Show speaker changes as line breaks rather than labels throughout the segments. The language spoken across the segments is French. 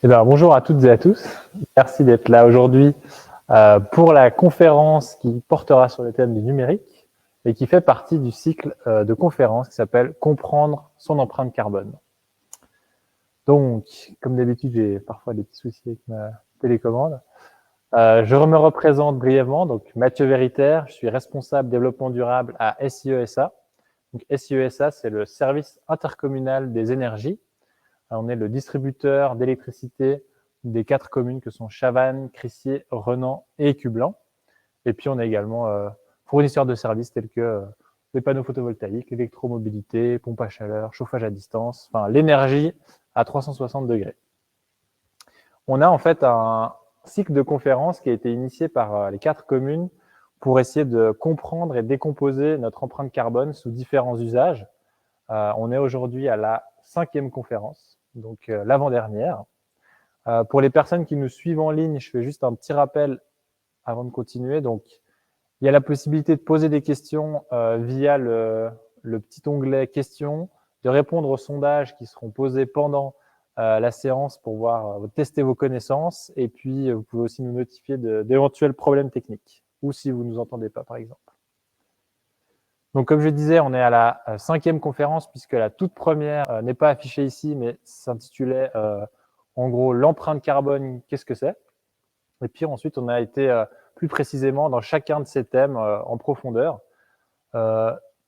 Bonjour à toutes et à tous. Merci d'être là aujourd'hui pour la conférence qui portera sur le thème du numérique et qui fait partie du cycle de conférences qui s'appelle « Comprendre son empreinte carbone ». Donc, comme d'habitude, j'ai parfois des petits soucis avec ma télécommande. Je me représente brièvement, donc Mathieu Véritaire, je suis responsable développement durable à SIESA. Donc, SIESA, c'est le service intercommunal des énergies. On est le distributeur d'électricité des 4 communes que sont Chavannes, Crissier, Renan et Cublan. Et puis, on est également fournisseur de services tels que les panneaux photovoltaïques, l'électromobilité, pompe à chaleur, chauffage à distance, enfin l'énergie à 360 degrés. On a en fait un cycle de conférences qui a été initié par les 4 communes pour essayer de comprendre et décomposer notre empreinte carbone sous différents usages. On est aujourd'hui à la 5e conférence, donc l'avant-dernière. Pour les personnes qui nous suivent en ligne, je fais juste un petit rappel avant de continuer. Donc, il y a la possibilité de poser des questions via le petit onglet questions, de répondre aux sondages qui seront posés pendant la séance pour voir tester vos connaissances. Et puis, vous pouvez aussi nous notifier d'éventuels problèmes techniques ou si vous ne nous entendez pas, par exemple. Donc, comme je disais, on est à la 5e conférence puisque la toute première n'est pas affichée ici, mais s'intitulait en gros l'empreinte carbone, qu'est-ce que c'est? Et puis ensuite, on a été plus précisément dans chacun de ces thèmes en profondeur.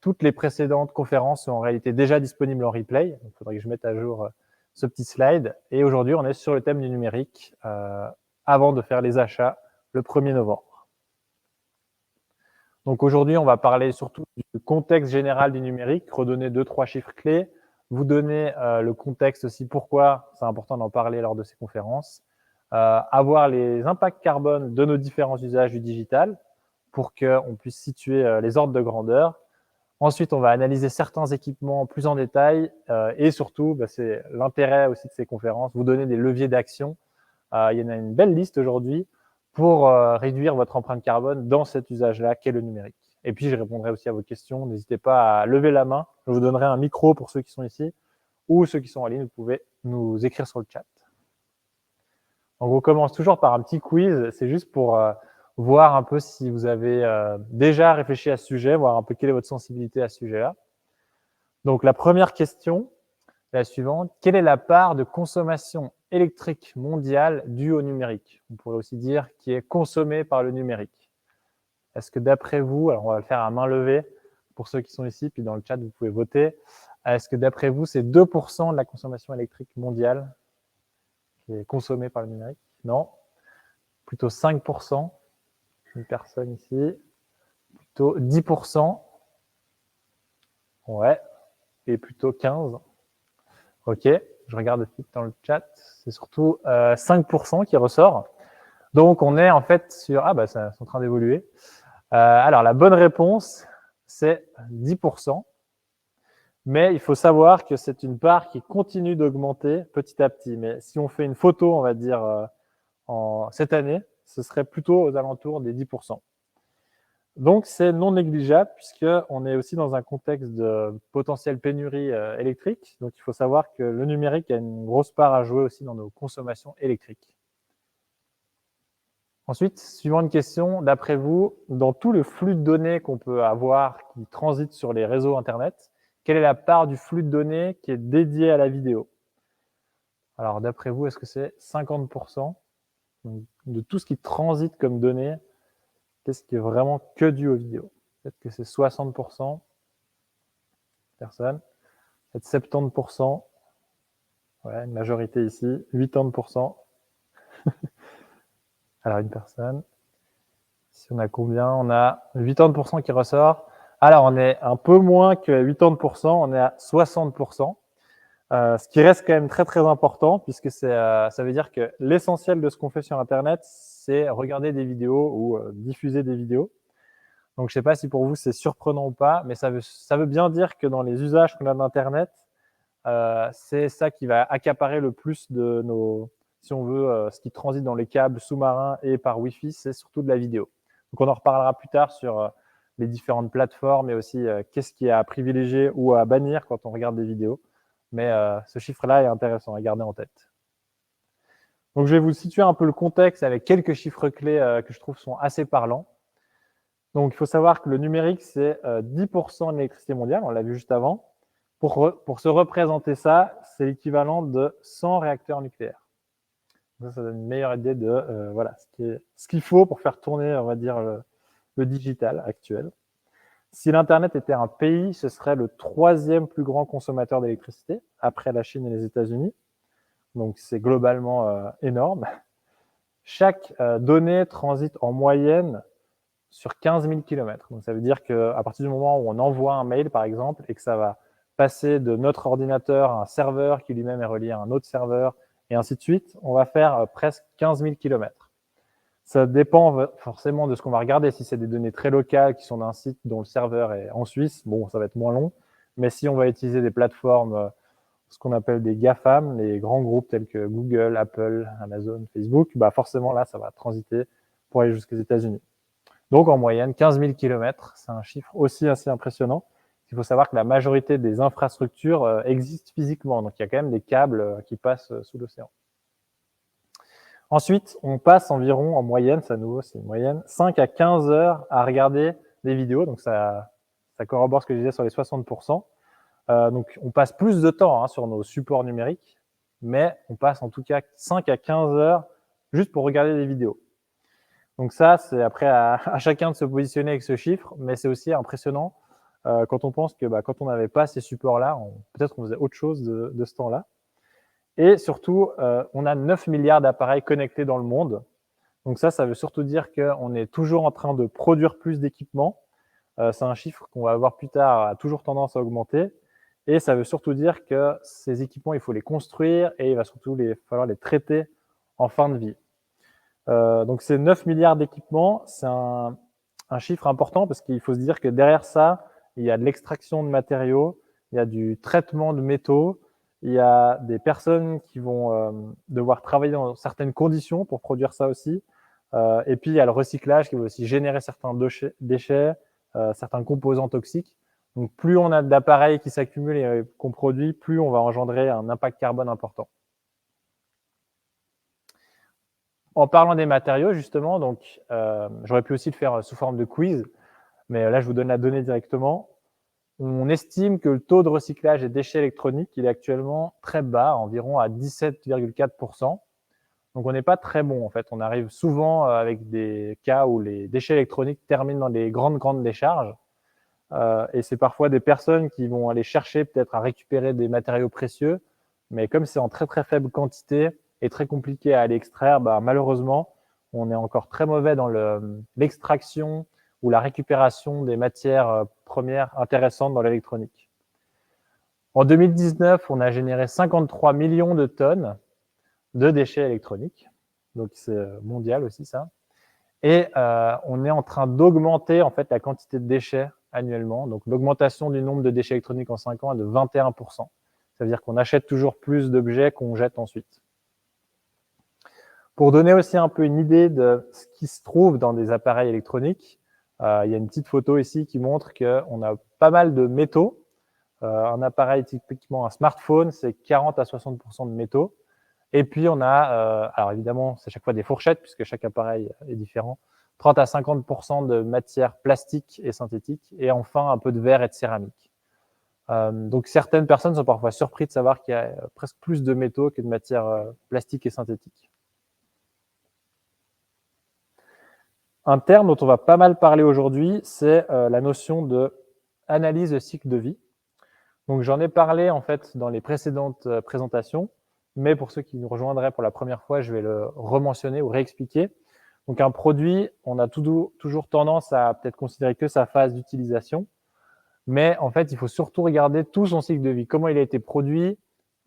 Toutes les précédentes conférences sont en réalité déjà disponibles en replay. Il faudrait que je mette à jour ce petit slide. Et aujourd'hui, on est sur le thème du numérique avant de faire les achats le 1er novembre. Donc aujourd'hui, on va parler surtout du contexte général du numérique, redonner 2-3 chiffres clés, vous donner le contexte aussi pourquoi c'est important d'en parler lors de ces conférences, avoir les impacts carbone de nos différents usages du digital pour qu'on puisse situer les ordres de grandeur. Ensuite, on va analyser certains équipements plus en détail et surtout, c'est l'intérêt aussi de ces conférences, vous donner des leviers d'action. Il y en a une belle liste aujourd'hui pour réduire votre empreinte carbone dans cet usage-là qu'est le numérique. Et puis, je répondrai aussi à vos questions. N'hésitez pas à lever la main. Je vous donnerai un micro pour ceux qui sont ici ou ceux qui sont en ligne. Vous pouvez nous écrire sur le chat. Donc, on commence toujours par un petit quiz. C'est juste pour voir un peu si vous avez déjà réfléchi à ce sujet, voir un peu quelle est votre sensibilité à ce sujet-là. Donc, la première question est la suivante. Quelle est la part de consommation électrique mondiale due au numérique? On pourrait aussi dire qui est consommée par le numérique. Est-ce que d'après vous, alors on va le faire à main levée pour ceux qui sont ici, puis dans le chat, vous pouvez voter. Est-ce que d'après vous, c'est 2% de la consommation électrique mondiale qui est consommée par le numérique? Non. Plutôt 5%. Une personne ici. Plutôt 10%. Ouais. Et plutôt 15%. Ok. Je regarde aussi dans le chat. C'est surtout 5% qui ressort. Donc, on est en fait sur... Ah, c'est en train d'évoluer. Alors, la bonne réponse, c'est 10%. Mais il faut savoir que c'est une part qui continue d'augmenter petit à petit. Mais si on fait une photo, on va dire, cette année, ce serait plutôt aux alentours des 10%. Donc, c'est non négligeable puisqu'on est aussi dans un contexte de potentielle pénurie électrique. Donc, il faut savoir que le numérique a une grosse part à jouer aussi dans nos consommations électriques. Ensuite, suivante question, d'après vous, dans tout le flux de données qu'on peut avoir qui transite sur les réseaux Internet, quelle est la part du flux de données qui est dédiée à la vidéo? Alors, d'après vous, est-ce que c'est 50% de tout ce qui transite comme données? Qu'est-ce qui est vraiment que dû aux vidéos? Peut-être que c'est 60%. Personne. Peut-être 70%. Ouais, une majorité ici. 80%. Alors, une personne. Si on a combien? On a 80% qui ressort. Alors, on est un peu moins que 80%, on est à 60%. Ce qui reste quand même très, très important, puisque ça veut dire que l'essentiel de ce qu'on fait sur Internet, c'est regarder des vidéos ou diffuser des vidéos. Donc, je ne sais pas si pour vous, c'est surprenant ou pas, mais ça veut bien dire que dans les usages qu'on a d'Internet, c'est ça qui va accaparer le plus de nos, si on veut, ce qui transite dans les câbles sous-marins et par Wi-Fi, c'est surtout de la vidéo. Donc, on en reparlera plus tard sur les différentes plateformes et aussi qu'est-ce qui est à privilégier ou à bannir quand on regarde des vidéos. Mais ce chiffre-là est intéressant à garder en tête. Donc, je vais vous situer un peu le contexte avec quelques chiffres clés que je trouve sont assez parlants. Donc, il faut savoir que le numérique, c'est 10% de l'électricité mondiale, on l'a vu juste avant. Pour se représenter ça, c'est l'équivalent de 100 réacteurs nucléaires. Ça donne une meilleure idée de voilà, ce qu'il faut pour faire tourner, on va dire, le digital actuel. Si l'Internet était un pays, ce serait le 3e plus grand consommateur d'électricité, après la Chine et les États-Unis. Donc, c'est globalement énorme. Chaque donnée transite en moyenne sur 15 000 km. Donc, ça veut dire qu'à partir du moment où on envoie un mail, par exemple, et que ça va passer de notre ordinateur à un serveur qui lui-même est relié à un autre serveur, et ainsi de suite, on va faire presque 15 000 km. Ça dépend forcément de ce qu'on va regarder. Si c'est des données très locales qui sont d'un site dont le serveur est en Suisse, bon, ça va être moins long. Mais si on va utiliser des plateformes, ce qu'on appelle des GAFAM, les grands groupes tels que Google, Apple, Amazon, Facebook, bah forcément là, ça va transiter pour aller jusqu'aux États-Unis. Donc en moyenne, 15 000 km, c'est un chiffre aussi assez impressionnant. Il faut savoir que la majorité des infrastructures existent physiquement. Donc il y a quand même des câbles qui passent sous l'océan. Ensuite, on passe environ, en moyenne, ça nouveau, c'est une moyenne, 5 à 15 heures à regarder des vidéos. Donc, ça corrobore ce que je disais sur les 60%. Donc, on passe plus de temps sur nos supports numériques, mais on passe en tout cas 5 à 15 heures juste pour regarder des vidéos. Donc ça, c'est après à chacun de se positionner avec ce chiffre, mais c'est aussi impressionnant quand on pense que quand on n'avait pas ces supports-là, peut-être qu'on faisait autre chose de ce temps-là. Et surtout, on a 9 milliards d'appareils connectés dans le monde. Donc ça veut surtout dire qu'on est toujours en train de produire plus d'équipements. C'est un chiffre qu'on va voir plus tard, a toujours tendance à augmenter. Et ça veut surtout dire que ces équipements, il faut les construire et il va surtout falloir les traiter en fin de vie. Donc ces 9 milliards d'équipements, c'est un chiffre important parce qu'il faut se dire que derrière ça, il y a de l'extraction de matériaux, il y a du traitement de métaux, il y a des personnes qui vont devoir travailler dans certaines conditions pour produire ça aussi. Et puis, il y a le recyclage qui va aussi générer certains déchets, certains composants toxiques. Donc, plus on a d'appareils qui s'accumulent et qu'on produit, plus on va engendrer un impact carbone important. En parlant des matériaux, justement, donc j'aurais pu aussi le faire sous forme de quiz, mais là, je vous donne la donnée directement. On estime que le taux de recyclage des déchets électroniques, il est actuellement très bas, environ à 17,4%. Donc, on n'est pas très bon, en fait. On arrive souvent avec des cas où les déchets électroniques terminent dans des grandes décharges. Et c'est parfois des personnes qui vont aller chercher peut-être à récupérer des matériaux précieux. Mais comme c'est en très faible quantité et très compliqué à aller extraire, malheureusement, on est encore très mauvais dans l'extraction ou la récupération des matières premières intéressantes dans l'électronique. En 2019, on a généré 53 millions de tonnes de déchets électroniques. Donc, c'est mondial aussi, ça. Et on est en train d'augmenter en fait la quantité de déchets annuellement. Donc, l'augmentation du nombre de déchets électroniques en 5 ans est de 21%. Ça veut dire qu'on achète toujours plus d'objets qu'on jette ensuite. Pour donner aussi un peu une idée de ce qui se trouve dans des appareils électroniques, il y a une petite photo ici qui montre qu'on a pas mal de métaux. Un appareil, typiquement un smartphone, c'est 40 à 60% de métaux. Et puis, on a, alors évidemment, c'est chaque fois des fourchettes, puisque chaque appareil est différent, 30 à 50% de matière plastique et synthétique, et enfin un peu de verre et de céramique. Donc, certaines personnes sont parfois surprises de savoir qu'il y a presque plus de métaux que de matière plastique et synthétique. Un terme dont on va pas mal parler aujourd'hui, c'est la notion de analyse de cycle de vie. Donc, j'en ai parlé en fait dans les précédentes présentations, mais pour ceux qui nous rejoindraient pour la première fois, je vais le rementionner ou réexpliquer. Donc, un produit, on a toujours tendance à peut-être considérer que sa phase d'utilisation, mais en fait, il faut surtout regarder tout son cycle de vie, comment il a été produit,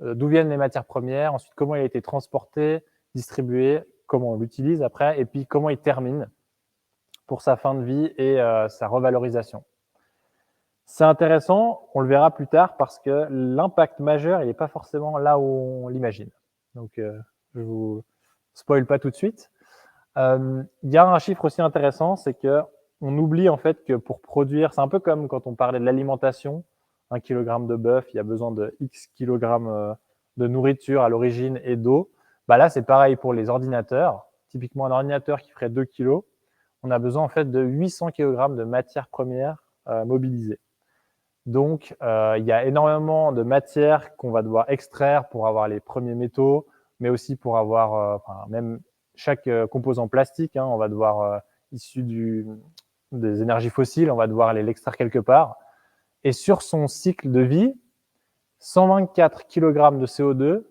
d'où viennent les matières premières, ensuite comment il a été transporté, distribué, comment on l'utilise après, et puis comment il termine pour sa fin de vie et sa revalorisation. C'est intéressant, on le verra plus tard, parce que l'impact majeur, il n'est pas forcément là où on l'imagine. Donc, je ne vous spoil pas tout de suite. Il y a un chiffre aussi intéressant, c'est qu'on oublie en fait que pour produire, c'est un peu comme quand on parlait de l'alimentation, 1 kg de bœuf, il y a besoin de X kg de nourriture à l'origine et d'eau. Bah là, c'est pareil pour les ordinateurs. Typiquement, un ordinateur qui ferait 2 kg, on a besoin en fait de 800 kg de matières premières mobilisées. Donc, il y a énormément de matières qu'on va devoir extraire pour avoir les premiers métaux, mais aussi pour avoir même chaque composant plastique, hein, on va devoir, issu des énergies fossiles, on va devoir aller l'extraire quelque part. Et sur son cycle de vie, 124 kg de CO2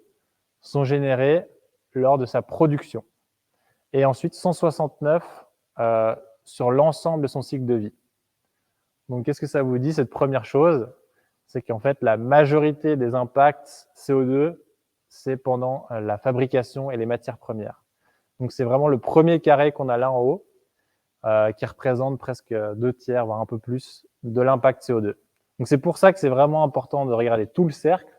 sont générés lors de sa production. Et ensuite, 169 sur l'ensemble de son cycle de vie. Donc, qu'est-ce que ça vous dit, cette première chose? C'est qu'en fait, la majorité des impacts CO2, c'est pendant la fabrication et les matières premières. Donc, c'est vraiment le premier carré qu'on a là en haut, qui représente presque 2/3, voire un peu plus, de l'impact CO2. Donc, c'est pour ça que c'est vraiment important de regarder tout le cercle,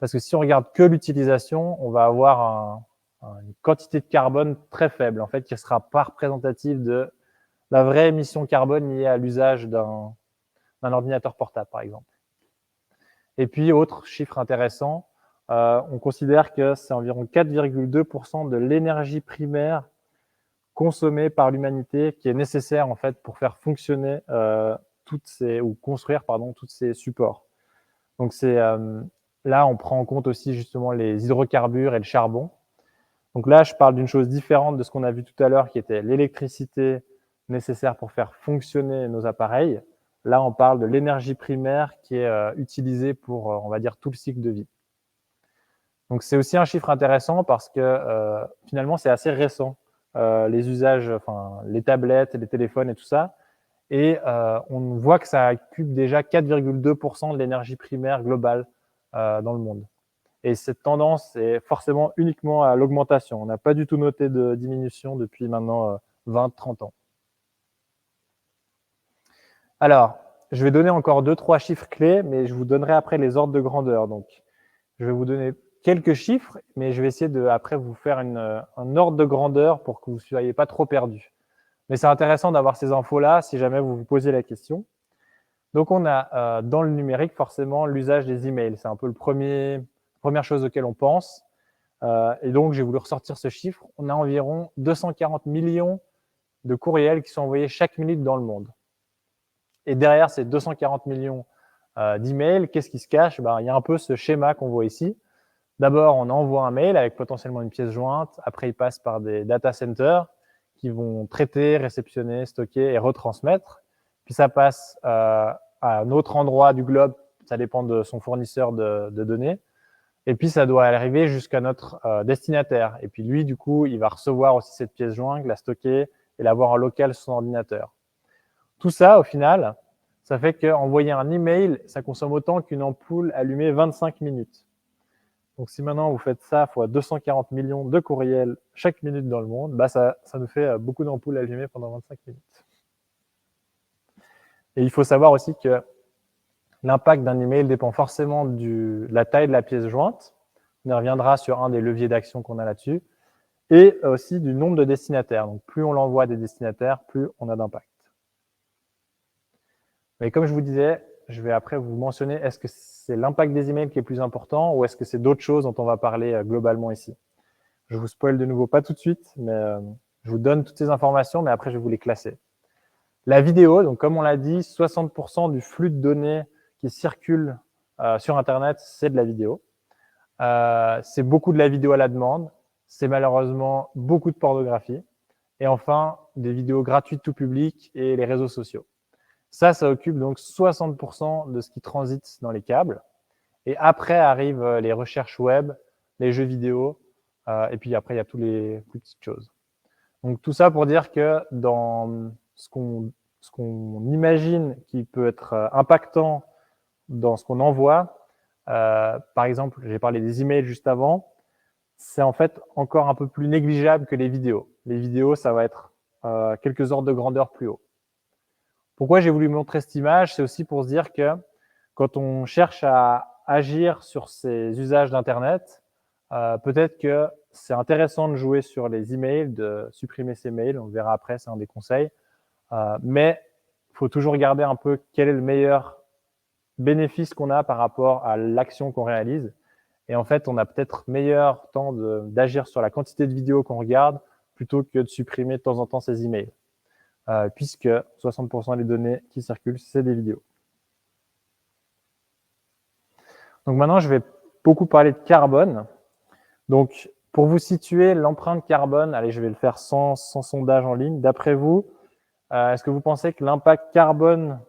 parce que si on regarde que l'utilisation, on va avoir une quantité de carbone très faible, en fait, qui ne sera pas représentative de la vraie émission carbone liée à l'usage d'un ordinateur portable, par exemple. Et puis, autre chiffre intéressant, on considère que c'est environ 4,2% de l'énergie primaire consommée par l'humanité qui est nécessaire en fait pour faire fonctionner construire tous ces supports. Donc là, on prend en compte aussi justement les hydrocarbures et le charbon. Donc là, je parle d'une chose différente de ce qu'on a vu tout à l'heure, qui était l'électricité nécessaire pour faire fonctionner nos appareils. Là, on parle de l'énergie primaire qui est utilisée pour, on va dire, tout le cycle de vie. Donc, c'est aussi un chiffre intéressant parce que finalement, c'est assez récent, les usages, les tablettes, les téléphones et tout ça. Et on voit que ça occupe déjà 4,2% de l'énergie primaire globale dans le monde. Et cette tendance est forcément uniquement à l'augmentation. On n'a pas du tout noté de diminution depuis maintenant 20-30 ans. Alors, je vais donner encore 2-3 chiffres clés, mais je vous donnerai après les ordres de grandeur. Donc, je vais vous donner quelques chiffres, mais je vais essayer de après vous faire un ordre de grandeur pour que vous ne soyez pas trop perdus. Mais c'est intéressant d'avoir ces infos-là si jamais vous vous posez la question. Donc, on a dans le numérique forcément l'usage des emails. C'est un peu la première chose auquel on pense. Et donc, j'ai voulu ressortir ce chiffre. On a environ 240 millions de courriels qui sont envoyés chaque minute dans le monde. Et derrière ces 240 millions d'emails, qu'est-ce qui se cache? Il y a un peu ce schéma qu'on voit ici. D'abord, on envoie un mail avec potentiellement une pièce jointe. Après, il passe par des data centers qui vont traiter, réceptionner, stocker et retransmettre. Puis ça passe à un autre endroit du globe. Ça dépend de son fournisseur de données. Et puis, ça doit arriver jusqu'à notre destinataire. Et puis, lui, du coup, il va recevoir aussi cette pièce jointe, la stocker et l'avoir en local sur son ordinateur. Tout ça, au final, ça fait qu'envoyer un email, ça consomme autant qu'une ampoule allumée 25 minutes. Donc, si maintenant vous faites ça fois 240 millions de courriels chaque minute dans le monde, ça nous fait beaucoup d'ampoules allumées pendant 25 minutes. Et il faut savoir aussi que l'impact d'un email dépend forcément de la taille de la pièce jointe. On y reviendra sur un des leviers d'action qu'on a là-dessus. Et aussi du nombre de destinataires. Donc, plus on l'envoie à des destinataires, plus on a d'impact. Mais comme je vous disais, je vais après vous mentionner, est-ce que c'est l'impact des emails qui est plus important ou est-ce que c'est d'autres choses dont on va parler globalement ici? Je vous spoil de nouveau pas tout de suite, mais je vous donne toutes ces informations, mais après je vais vous les classer. La vidéo, donc comme on l'a dit, 60% du flux de données qui circule sur Internet, c'est de la vidéo. C'est beaucoup de la vidéo à la demande. C'est malheureusement beaucoup de pornographie. Et enfin, des vidéos gratuites tout public et les réseaux sociaux. Ça occupe donc 60% de ce qui transite dans les câbles. Et après arrivent les recherches web, les jeux vidéo, et puis après, il y a toutes les petites choses. Donc tout ça pour dire que dans ce qu'on imagine qui peut être impactant dans ce qu'on envoie, par exemple, j'ai parlé des emails juste avant, c'est en fait encore un peu plus négligeable que les vidéos. Les vidéos, ça va être quelques ordres de grandeur plus haut. Pourquoi j'ai voulu montrer cette image? C'est aussi pour se dire que quand on cherche à agir sur ces usages d'Internet, peut-être que c'est intéressant de jouer sur les emails, de supprimer ces mails. On le verra après, c'est un des conseils. Mais il faut toujours regarder un peu quel est le meilleur bénéfice qu'on a par rapport à l'action qu'on réalise. Et en fait, on a peut-être meilleur temps d'agir sur la quantité de vidéos qu'on regarde plutôt que de supprimer de temps en temps ces emails, puisque 60% des données qui circulent, c'est des vidéos. Donc maintenant, je vais beaucoup parler de carbone. Donc, pour vous situer l'empreinte carbone, allez, je vais le faire sans sondage en ligne. D'après vous, est-ce que vous pensez que l'impact carbone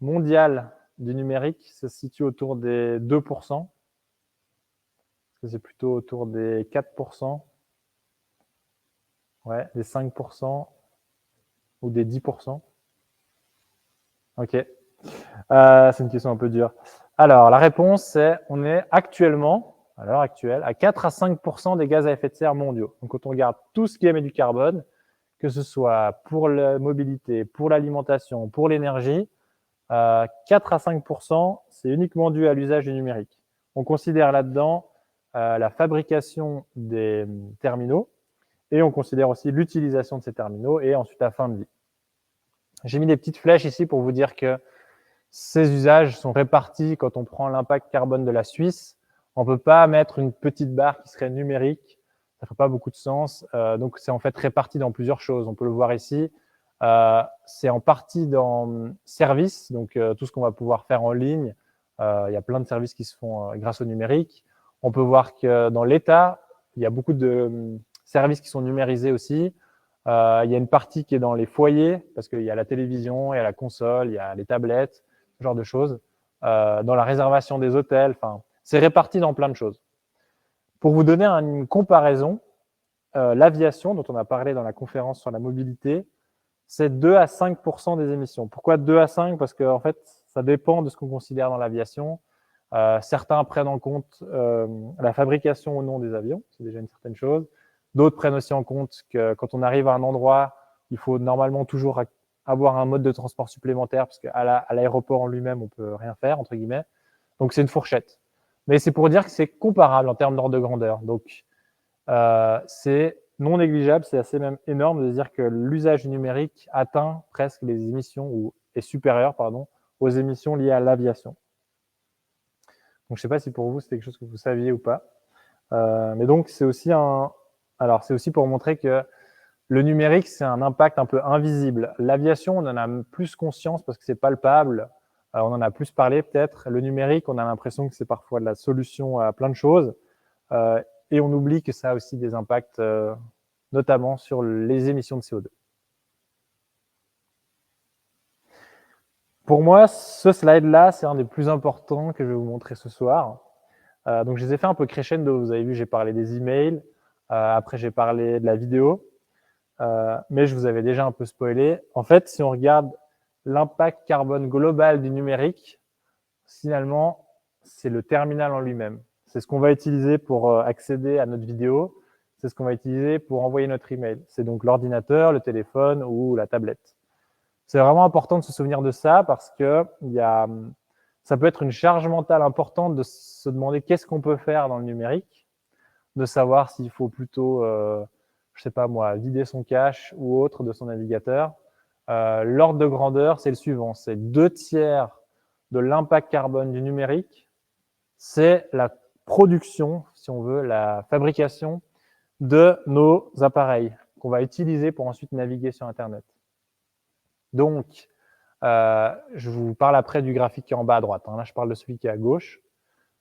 mondial du numérique se situe autour des 2%? Est-ce que c'est plutôt autour des 4%? Ouais, des 5% ou des 10%? Ok. C'est une question un peu dure. Alors, la réponse, c'est on est actuellement, à l'heure actuelle, à 4 à 5% des gaz à effet de serre mondiaux. Donc, quand on regarde tout ce qui émet du carbone, que ce soit pour la mobilité, pour l'alimentation, pour l'énergie, 4 à 5%, c'est uniquement dû à l'usage du numérique. On considère là-dedans la fabrication des terminaux et on considère aussi l'utilisation de ces terminaux et ensuite la fin de vie. J'ai mis des petites flèches ici pour vous dire que ces usages sont répartis quand on prend l'impact carbone de la Suisse. On ne peut pas mettre une petite barre qui serait numérique. Ça ne ferait pas beaucoup de sens. Donc, c'est en fait réparti dans plusieurs choses. On peut le voir ici. C'est en partie dans services, donc tout ce qu'on va pouvoir faire en ligne. Il y a plein de services qui se font grâce au numérique. On peut voir que dans l'État, il y a beaucoup de services qui sont numérisés aussi. Il y a une partie qui est dans les foyers, parce qu'il y a la télévision, il y a la console, il y a les tablettes, ce genre de choses. Dans la réservation des hôtels, enfin, c'est réparti dans plein de choses. Pour vous donner une comparaison, l'aviation, dont on a parlé dans la conférence sur la mobilité, c'est 2 à 5% des émissions. Pourquoi 2 à 5? Parce que en fait, ça dépend de ce qu'on considère dans l'aviation. Certains prennent en compte la fabrication ou non des avions, c'est déjà une certaine chose. D'autres prennent aussi en compte que quand on arrive à un endroit, il faut normalement toujours avoir un mode de transport supplémentaire parce qu'à l'aéroport en lui-même, on ne peut rien faire, entre guillemets. Donc, c'est une fourchette. Mais c'est pour dire que c'est comparable en termes d'ordre de grandeur. Donc, c'est non négligeable, c'est assez même énorme de dire que l'usage du numérique atteint presque les émissions, ou est supérieur, pardon, aux émissions liées à l'aviation. Donc, je ne sais pas si pour vous, c'est quelque chose que vous saviez ou pas. Mais donc, c'est aussi alors, c'est aussi pour montrer que le numérique, c'est un impact un peu invisible. L'aviation, on en a plus conscience parce que c'est palpable. On en a plus parlé peut-être. Le numérique, on a l'impression que c'est parfois la solution à plein de choses. Et on oublie que ça a aussi des impacts, notamment sur les émissions de CO2. Pour moi, ce slide-là, c'est un des plus importants que je vais vous montrer ce soir. Donc, je les ai fait un peu crescendo. Vous avez vu, j'ai parlé des emails. Après, j'ai parlé de la vidéo. Mais je vous avais déjà un peu spoilé. En fait, si on regarde l'impact carbone global du numérique, finalement, c'est le terminal en lui-même. C'est ce qu'on va utiliser pour accéder à notre vidéo. C'est ce qu'on va utiliser pour envoyer notre email. C'est donc l'ordinateur, le téléphone ou la tablette. C'est vraiment important de se souvenir de ça parce que ça peut être une charge mentale importante de se demander qu'est-ce qu'on peut faire dans le numérique, de savoir s'il faut plutôt, je sais pas moi, vider son cache ou autre de son navigateur. L'ordre de grandeur, c'est le suivant, c'est 2/3 de l'impact carbone du numérique, c'est la production, si on veut, la fabrication de nos appareils qu'on va utiliser pour ensuite naviguer sur Internet. Donc, je vous parle après du graphique qui est en bas à droite. Là, je parle de celui qui est à gauche.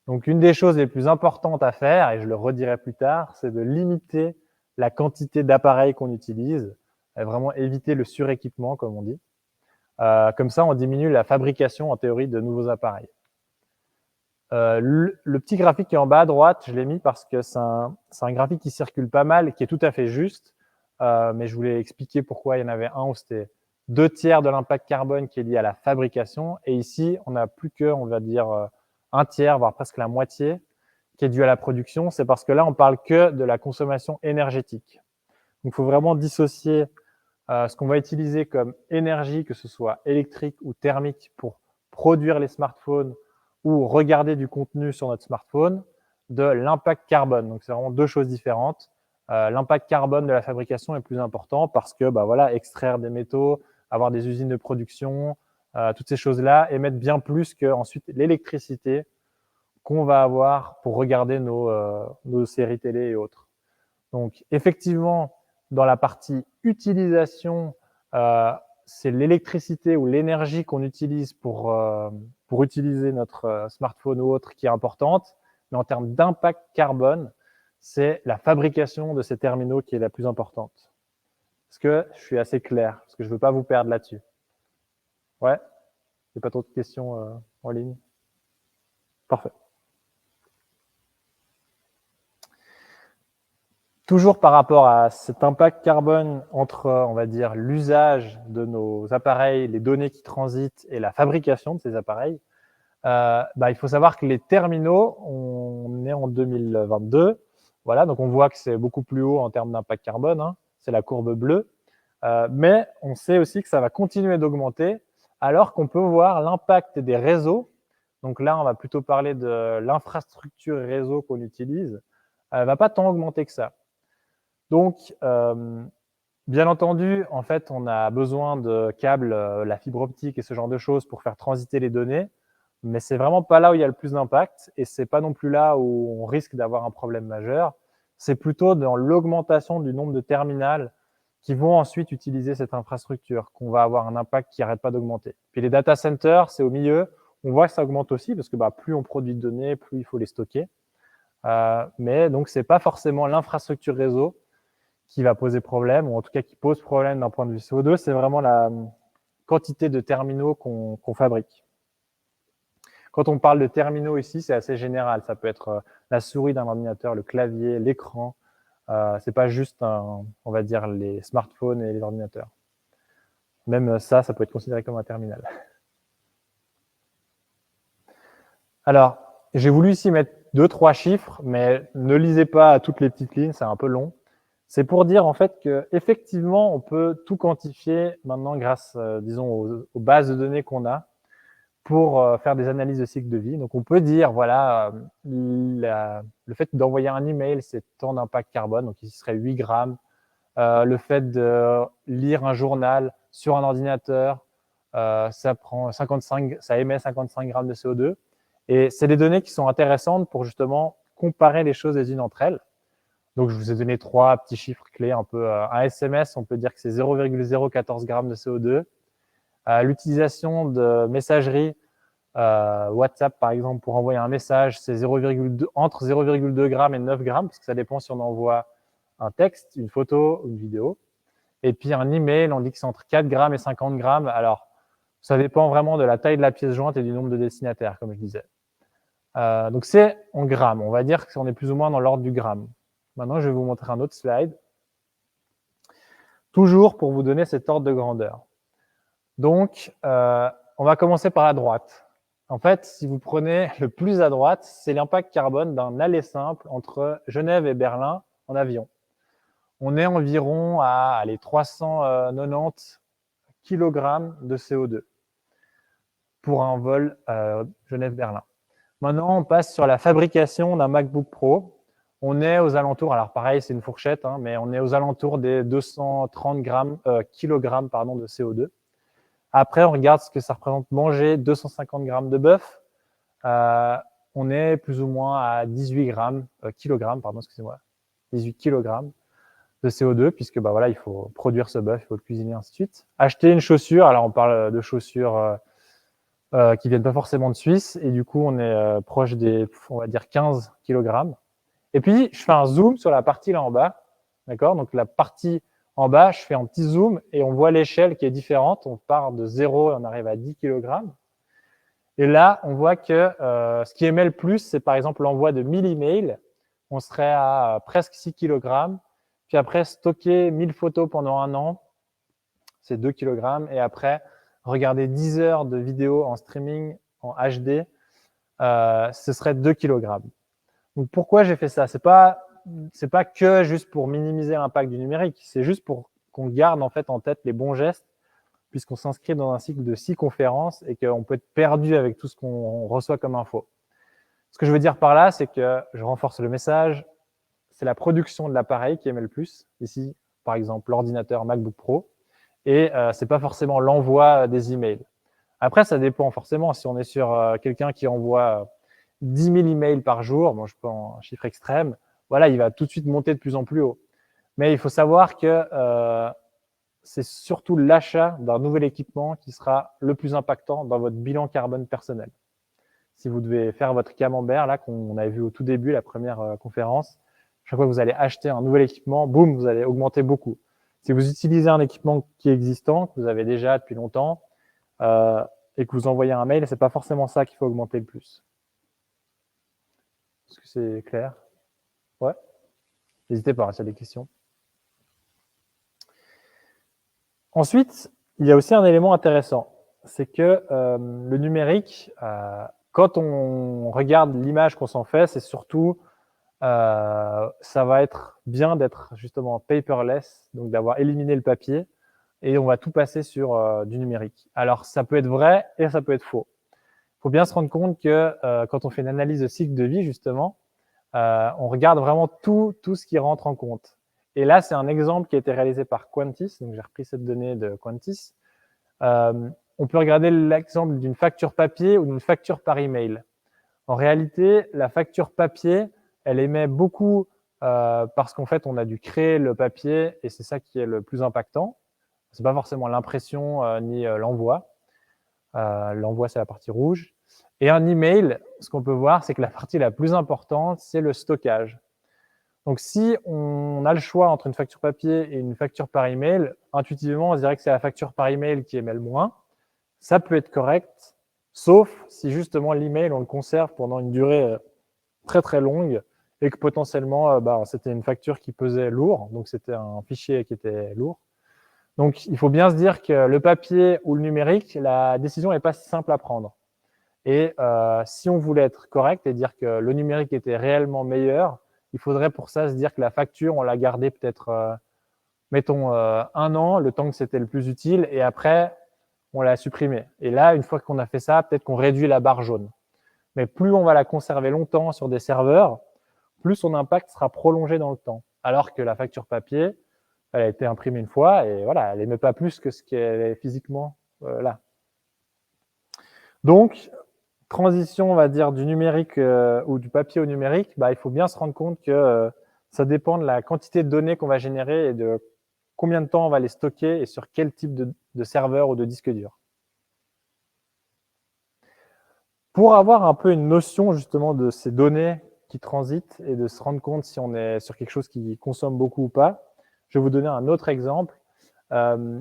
Donc, une des choses les plus importantes à faire, et je le redirai plus tard, c'est de limiter la quantité d'appareils qu'on utilise, et vraiment éviter le suréquipement, comme on dit. Comme ça, on diminue la fabrication, en théorie, de nouveaux appareils. Le petit graphique qui est en bas à droite, je l'ai mis parce que c'est un graphique qui circule pas mal et qui est tout à fait juste, mais je voulais expliquer pourquoi il y en avait un où c'était 2/3 de l'impact carbone qui est lié à la fabrication, et ici, on n'a plus que, on va dire, 1/3, voire presque la moitié, qui est dû à la production. C'est parce que là, on parle que de la consommation énergétique. Donc, il faut vraiment dissocier ce qu'on va utiliser comme énergie, que ce soit électrique ou thermique, pour produire les smartphones ou regarder du contenu sur notre smartphone, de l'impact carbone. Donc, c'est vraiment deux choses différentes. L'impact carbone de la fabrication est plus important parce que, voilà, extraire des métaux, avoir des usines de production, toutes ces choses-là émettent bien plus que ensuite l'électricité qu'on va avoir pour regarder nos séries télé et autres. Donc, effectivement, dans la partie utilisation, c'est l'électricité ou l'énergie qu'on utilise pour utiliser notre smartphone ou autre qui est importante. Mais en termes d'impact carbone, c'est la fabrication de ces terminaux qui est la plus importante. Est-ce que je suis assez clair? Parce que je ne veux pas vous perdre là-dessus. Ouais? Il n'y a pas trop de questions en ligne? Parfait. Toujours par rapport à cet impact carbone entre, on va dire, l'usage de nos appareils, les données qui transitent et la fabrication de ces appareils, il faut savoir que les terminaux, on est en 2022, voilà, donc on voit que c'est beaucoup plus haut en termes d'impact carbone, hein, c'est la courbe bleue, mais on sait aussi que ça va continuer d'augmenter, alors qu'on peut voir l'impact des réseaux. Donc là, on va plutôt parler de l'infrastructure réseau qu'on utilise, elle ne va pas tant augmenter que ça. Donc, bien entendu, en fait, on a besoin de câbles, la fibre optique et ce genre de choses pour faire transiter les données, mais c'est vraiment pas là où il y a le plus d'impact et c'est pas non plus là où on risque d'avoir un problème majeur. C'est plutôt dans l'augmentation du nombre de terminals qui vont ensuite utiliser cette infrastructure qu'on va avoir un impact qui n'arrête pas d'augmenter. Puis les data centers, c'est au milieu. On voit que ça augmente aussi parce que plus on produit de données, plus il faut les stocker. Mais donc, c'est pas forcément l'infrastructure réseau qui va poser problème, ou en tout cas qui pose problème d'un point de vue CO2, c'est vraiment la quantité de terminaux qu'on fabrique. Quand on parle de terminaux ici, c'est assez général. Ça peut être la souris d'un ordinateur, le clavier, l'écran. C'est pas juste, on va dire, les smartphones et les ordinateurs. Même ça peut être considéré comme un terminal. Alors, j'ai voulu ici mettre 2-3 chiffres, mais ne lisez pas toutes les petites lignes, c'est un peu long. C'est pour dire en fait qu'effectivement, on peut tout quantifier maintenant grâce, disons, aux bases de données qu'on a pour faire des analyses de cycle de vie. Donc, on peut dire, voilà, le fait d'envoyer un email, c'est tant d'impact carbone, donc ici serait 8 grammes. Le fait de lire un journal sur un ordinateur, ça émet 55 grammes de CO2. Et c'est des données qui sont intéressantes pour justement comparer les choses les unes entre elles. Donc, je vous ai donné 3 petits chiffres clés un peu. Un SMS, on peut dire que c'est 0,014 grammes de CO2. L'utilisation de messagerie, WhatsApp par exemple, pour envoyer un message, c'est entre 0,2 grammes et 9 grammes, parce que ça dépend si on envoie un texte, une photo ou une vidéo. Et puis un email, on dit que c'est entre 4 grammes et 50 grammes. Alors, ça dépend vraiment de la taille de la pièce jointe et du nombre de destinataires, comme je disais. Donc, c'est en grammes. On va dire qu'on est plus ou moins dans l'ordre du gramme. Maintenant, je vais vous montrer un autre slide. Toujours pour vous donner cet ordre de grandeur. Donc, on va commencer par la droite. En fait, si vous prenez le plus à droite, c'est l'impact carbone d'un aller simple entre Genève et Berlin en avion. On est environ à 390 kg de CO2 pour un vol Genève-Berlin. Maintenant, on passe sur la fabrication d'un MacBook Pro. On est aux alentours, alors pareil, c'est une fourchette, hein, mais on est aux alentours des 230 kg de CO2. Après, on regarde ce que ça représente manger 250 grammes de bœuf. On est plus ou moins à 18 kg, 18 kg de CO2, puisque voilà, il faut produire ce bœuf, il faut le cuisiner, ainsi de suite. Acheter une chaussure, alors on parle de chaussures qui viennent pas forcément de Suisse, et du coup, on est proche des, on va dire, 15 kg. Et puis, je fais un zoom sur la partie là en bas, d'accord? Donc, la partie en bas, je fais un petit zoom et on voit l'échelle qui est différente. On part de 0 et on arrive à 10 kg. Et là, on voit que ce qui émet le plus, c'est par exemple l'envoi de 1000 emails. On serait à presque 6 kg. Puis après, stocker 1000 photos pendant un an, c'est 2 kg. Et après, regarder 10 heures de vidéos en streaming en HD, ce serait 2 kg. Donc, pourquoi j'ai fait ça? C'est pas que juste pour minimiser l'impact du numérique, c'est juste pour qu'on garde en fait en tête les bons gestes, puisqu'on s'inscrit dans un cycle de 6 conférences et qu'on peut être perdu avec tout ce qu'on reçoit comme info. Ce que je veux dire par là, c'est que je renforce le message, c'est la production de l'appareil qui émet le plus. Ici, par exemple, l'ordinateur MacBook Pro, et c'est pas forcément l'envoi des emails. Après, ça dépend forcément. Si on est sur quelqu'un qui envoie 10 000 emails par jour, bon, je prends un chiffre extrême, voilà, il va tout de suite monter de plus en plus haut. Mais il faut savoir que c'est surtout l'achat d'un nouvel équipement qui sera le plus impactant dans votre bilan carbone personnel. Si vous devez faire votre camembert, là, qu'on avait vu au tout début, la première conférence, chaque fois que vous allez acheter un nouvel équipement, boum, vous allez augmenter beaucoup. Si vous utilisez un équipement qui est existant, que vous avez déjà depuis longtemps, et que vous envoyez un mail, c'est pas forcément ça qu'il faut augmenter le plus. Est-ce que c'est clair? Ouais. N'hésitez pas, s'il y a des questions. Ensuite, il y a aussi un élément intéressant, c'est que le numérique, quand on regarde l'image qu'on s'en fait, c'est surtout, ça va être bien d'être justement paperless, donc d'avoir éliminé le papier, et on va tout passer sur du numérique. Alors, ça peut être vrai et ça peut être faux. Il faut bien se rendre compte que quand on fait une analyse de cycle de vie, justement, on regarde vraiment tout ce qui rentre en compte. Et là, c'est un exemple qui a été réalisé par Quantis, donc j'ai repris cette donnée de Quantis. On peut regarder l'exemple d'une facture papier ou d'une facture par email. En réalité, la facture papier, elle émet beaucoup parce qu'en fait, on a dû créer le papier et c'est ça qui est le plus impactant. C'est pas forcément l'impression ni l'envoi. L'envoi, c'est la partie rouge. Et un email, ce qu'on peut voir, c'est que la partie la plus importante, c'est le stockage. Donc, si on a le choix entre une facture papier et une facture par email, intuitivement, on se dirait que c'est la facture par email qui émet le moins. Ça peut être correct, sauf si justement l'email, on le conserve pendant une durée très très longue et que potentiellement, c'était une facture qui pesait lourd, donc c'était un fichier qui était lourd. Donc, il faut bien se dire que le papier ou le numérique, la décision n'est pas si simple à prendre. Et si on voulait être correct et dire que le numérique était réellement meilleur, il faudrait pour ça se dire que la facture, on l'a gardée peut-être, mettons, 1 an, le temps que c'était le plus utile, et après, on l'a supprimée. Et là, une fois qu'on a fait ça, peut-être qu'on réduit la barre jaune. Mais plus on va la conserver longtemps sur des serveurs, plus son impact sera prolongé dans le temps. Alors que la facture papier, elle a été imprimée une fois et voilà, elle n'émet pas plus que ce qu'elle est physiquement là. Donc, transition, on va dire, du numérique ou du papier au numérique, il faut bien se rendre compte que ça dépend de la quantité de données qu'on va générer et de combien de temps on va les stocker et sur quel type de serveur ou de disque dur. Pour avoir un peu une notion justement de ces données qui transitent et de se rendre compte si on est sur quelque chose qui consomme beaucoup ou pas, je vais vous donner un autre exemple.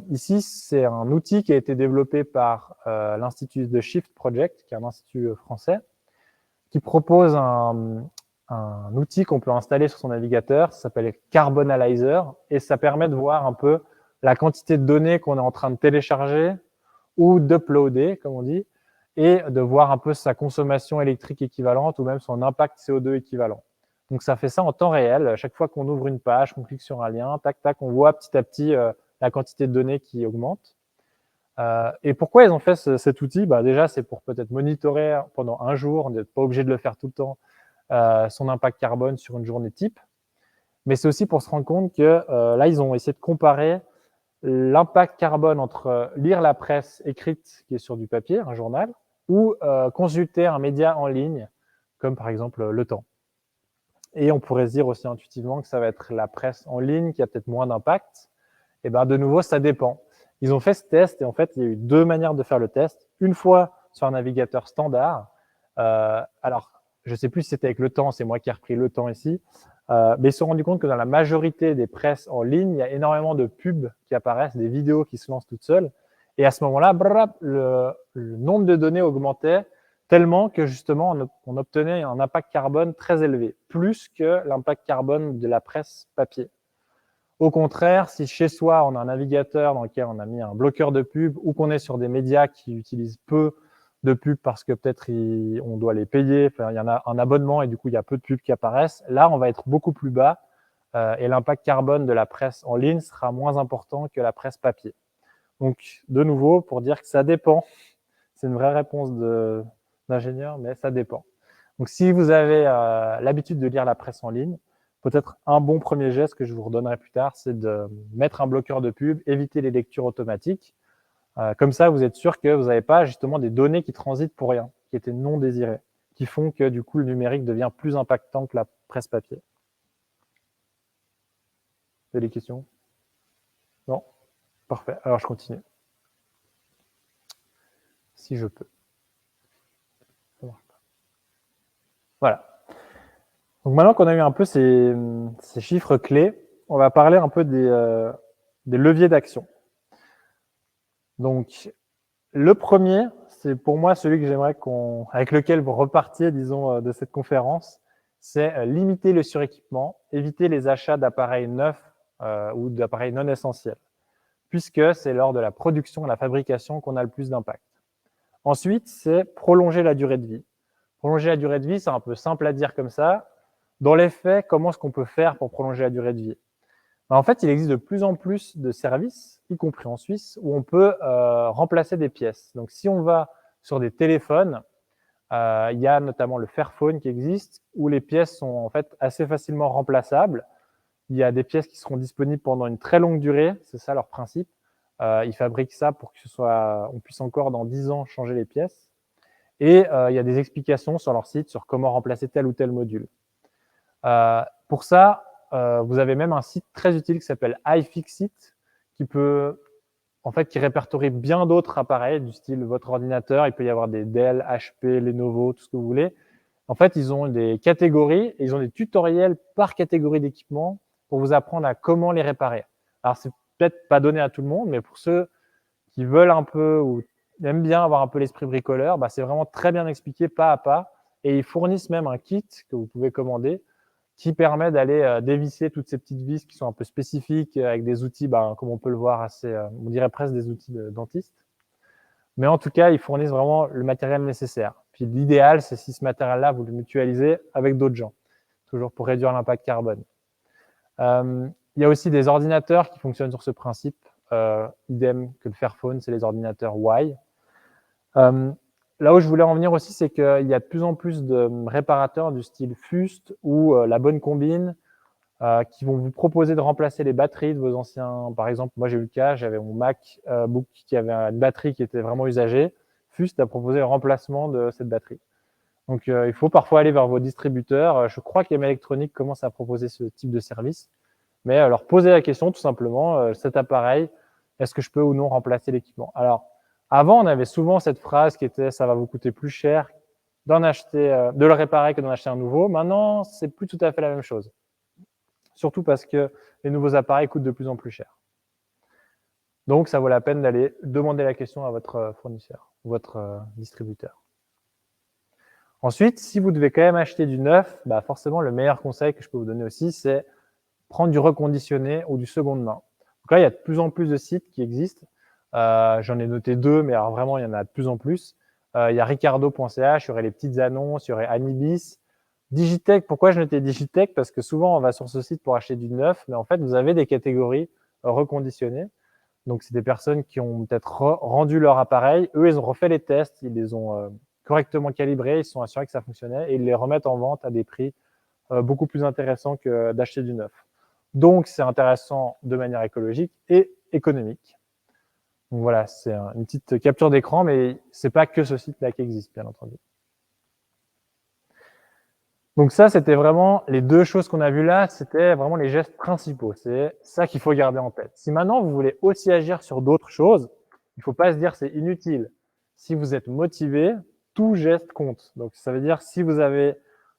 Ici, c'est un outil qui a été développé par l'Institut The Shift Project, qui est un institut français, qui propose un outil qu'on peut installer sur son navigateur. Ça s'appelle Carbon Analyzer et ça permet de voir un peu la quantité de données qu'on est en train de télécharger ou d'uploader, comme on dit, et de voir un peu sa consommation électrique équivalente ou même son impact CO2 équivalent. Donc, ça fait ça en temps réel. Chaque fois qu'on ouvre une page, qu'on clique sur un lien, tac, tac, on voit petit à petit la quantité de données qui augmente. Et pourquoi ils ont fait cet outil? Déjà, c'est pour peut-être monitorer pendant un jour, on n'est pas obligé de le faire tout le temps, son impact carbone sur une journée type. Mais c'est aussi pour se rendre compte que là, ils ont essayé de comparer l'impact carbone entre lire la presse écrite qui est sur du papier, un journal, ou consulter un média en ligne, comme par exemple Le Temps. Et on pourrait se dire aussi intuitivement que ça va être la presse en ligne qui a peut-être moins d'impact. Et de nouveau, ça dépend. Ils ont fait ce test et en fait, il y a eu 2 manières de faire le test. Une fois sur un navigateur standard. Alors, je ne sais plus si c'était avec Le Temps, c'est moi qui ai repris Le Temps ici. Mais ils se sont rendus compte que dans la majorité des presses en ligne, il y a énormément de pubs qui apparaissent, des vidéos qui se lancent toutes seules. Et à ce moment-là, le nombre de données augmentait tellement que justement, on obtenait un impact carbone très élevé, plus que l'impact carbone de la presse papier. Au contraire, si chez soi, on a un navigateur dans lequel on a mis un bloqueur de pub ou qu'on est sur des médias qui utilisent peu de pubs parce que peut-être on doit les payer, enfin, il y en a un abonnement et du coup, il y a peu de pubs qui apparaissent, là, on va être beaucoup plus bas et l'impact carbone de la presse en ligne sera moins important que la presse papier. Donc, de nouveau, pour dire que ça dépend, c'est une vraie réponse d'ingénieur, mais ça dépend. Donc, si vous avez l'habitude de lire la presse en ligne, peut-être un bon premier geste que je vous redonnerai plus tard, c'est de mettre un bloqueur de pub, éviter les lectures automatiques. Comme ça, vous êtes sûr que vous n'avez pas justement des données qui transitent pour rien, qui étaient non désirées, qui font que du coup le numérique devient plus impactant que la presse papier. Vous avez des questions? Non? Parfait, alors je continue. Si je peux. Ça marche pas. Voilà. Donc maintenant qu'on a eu un peu ces chiffres clés, on va parler un peu des leviers d'action. Donc, le premier, c'est pour moi celui que j'aimerais avec lequel vous repartiez, disons, de cette conférence, c'est limiter le suréquipement, éviter les achats d'appareils neufs ou d'appareils non essentiels, puisque c'est lors de la production et la fabrication qu'on a le plus d'impact. Ensuite, c'est prolonger la durée de vie. Prolonger la durée de vie, c'est un peu simple à dire comme ça. Dans les faits, comment est-ce qu'on peut faire pour prolonger la durée de vie? En fait, il existe de plus en plus de services, y compris en Suisse, où on peut remplacer des pièces. Donc, si on va sur des téléphones, il y a notamment le Fairphone qui existe, où les pièces sont en fait assez facilement remplaçables. Il y a des pièces qui seront disponibles pendant une très longue durée, c'est ça leur principe. Ils fabriquent ça pour que on puisse encore dans 10 ans changer les pièces. Et il y a des explications sur leur site sur comment remplacer tel ou tel module. Pour ça, vous avez même un site très utile qui s'appelle iFixit, qui répertorie bien d'autres appareils du style votre ordinateur. Il peut y avoir des Dell, HP, Lenovo, tout ce que vous voulez. En fait, ils ont des catégories et ils ont des tutoriels par catégorie d'équipement pour vous apprendre à comment les réparer. Alors, c'est peut-être pas donné à tout le monde, mais pour ceux qui veulent un peu ou aiment bien avoir un peu l'esprit bricoleur, c'est vraiment très bien expliqué pas à pas. Et ils fournissent même un kit que vous pouvez commander qui permet d'aller dévisser toutes ces petites vis qui sont un peu spécifiques avec des outils, comme on peut le voir, on dirait presque des outils de dentiste. Mais en tout cas, ils fournissent vraiment le matériel nécessaire. Puis l'idéal, c'est si ce matériel-là, vous le mutualisez avec d'autres gens, toujours pour réduire l'impact carbone. Il y a aussi des ordinateurs qui fonctionnent sur ce principe, idem que le Fairphone, c'est les ordinateurs Y. Là où je voulais en venir aussi, c'est qu'il y a de plus en plus de réparateurs du style Fust ou La Bonne Combine qui vont vous proposer de remplacer les batteries de vos anciens. Par exemple, moi j'ai eu le cas, j'avais mon MacBook qui avait une batterie qui était vraiment usagée. Fust a proposé le remplacement de cette batterie. Donc il faut parfois aller vers vos distributeurs. Je crois qu'EM Electronic commence à proposer ce type de service. Mais leur poser la question tout simplement, cet appareil, est-ce que je peux ou non remplacer l'équipement? Alors, avant, on avait souvent cette phrase qui était « ça va vous coûter plus cher de le réparer que d'en acheter un nouveau ». Maintenant, c'est plus tout à fait la même chose. Surtout parce que les nouveaux appareils coûtent de plus en plus cher. Donc, ça vaut la peine d'aller demander la question à votre fournisseur, votre distributeur. Ensuite, si vous devez quand même acheter du neuf, forcément, le meilleur conseil que je peux vous donner aussi, c'est prendre du reconditionné ou du seconde main. Donc là, il y a de plus en plus de sites qui existent. J'en ai noté 2, mais alors vraiment, il y en a de plus en plus. Il y a ricardo.ch, il y aurait les petites annonces, il y aurait Anibis. Digitech, pourquoi je notais Digitech? Parce que souvent, on va sur ce site pour acheter du neuf, mais en fait, vous avez des catégories reconditionnées. Donc, c'est des personnes qui ont peut-être rendu leur appareil. Eux, ils ont refait les tests, ils les ont correctement calibrés, ils se sont assurés que ça fonctionnait et ils les remettent en vente à des prix beaucoup plus intéressants que d'acheter du neuf. Donc, c'est intéressant de manière écologique et économique. Donc voilà, c'est une petite capture d'écran, mais c'est pas que ce site-là qui existe, bien entendu. Donc ça, c'était vraiment les deux choses qu'on a vues là, c'était vraiment les gestes principaux. C'est ça qu'il faut garder en tête. Si maintenant, vous voulez aussi agir sur d'autres choses, il ne faut pas se dire c'est inutile. Si vous êtes motivé, tout geste compte. Donc ça veut dire si vous avez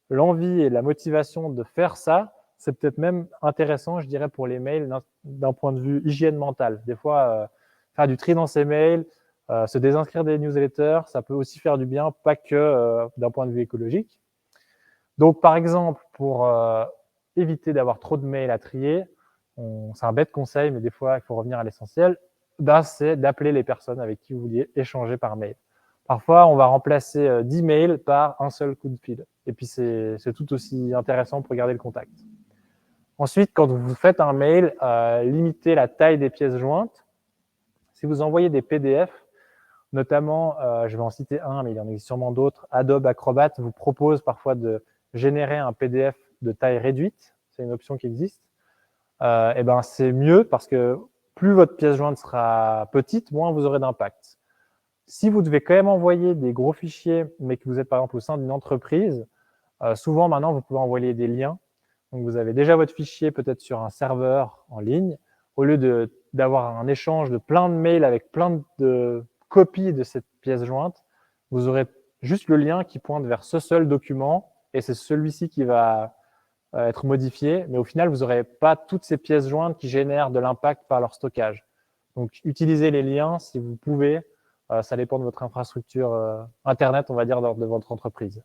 l'envie et la motivation de faire ça, c'est peut-être même intéressant, je dirais, pour les mails d'un point de vue hygiène mentale. Des fois, faire du tri dans ses mails, se désinscrire des newsletters, ça peut aussi faire du bien, pas que d'un point de vue écologique. Donc, par exemple, pour éviter d'avoir trop de mails à trier, c'est un bête conseil, mais des fois, il faut revenir à l'essentiel, c'est d'appeler les personnes avec qui vous vouliez échanger par mail. Parfois, on va remplacer 10 mails par un seul coup de fil. Et puis, c'est tout aussi intéressant pour garder le contact. Ensuite, quand vous faites un mail, limitez la taille des pièces jointes. Si vous envoyez des PDF, notamment, je vais en citer un, mais il y en existe sûrement d'autres, Adobe Acrobat vous propose parfois de générer un PDF de taille réduite. C'est une option qui existe. Et ben, c'est mieux parce que plus votre pièce jointe sera petite, moins vous aurez d'impact. Si vous devez quand même envoyer des gros fichiers, mais que vous êtes par exemple au sein d'une entreprise, souvent maintenant vous pouvez envoyer des liens. Donc vous avez déjà votre fichier peut-être sur un serveur en ligne. Au lieu d'avoir un échange de plein de mails avec plein de copies de cette pièce jointe, vous aurez juste le lien qui pointe vers ce seul document et c'est celui-ci qui va être modifié. Mais au final, vous n'aurez pas toutes ces pièces jointes qui génèrent de l'impact par leur stockage. Donc utilisez les liens si vous pouvez. Ça dépend de votre infrastructure Internet, on va dire, de votre entreprise.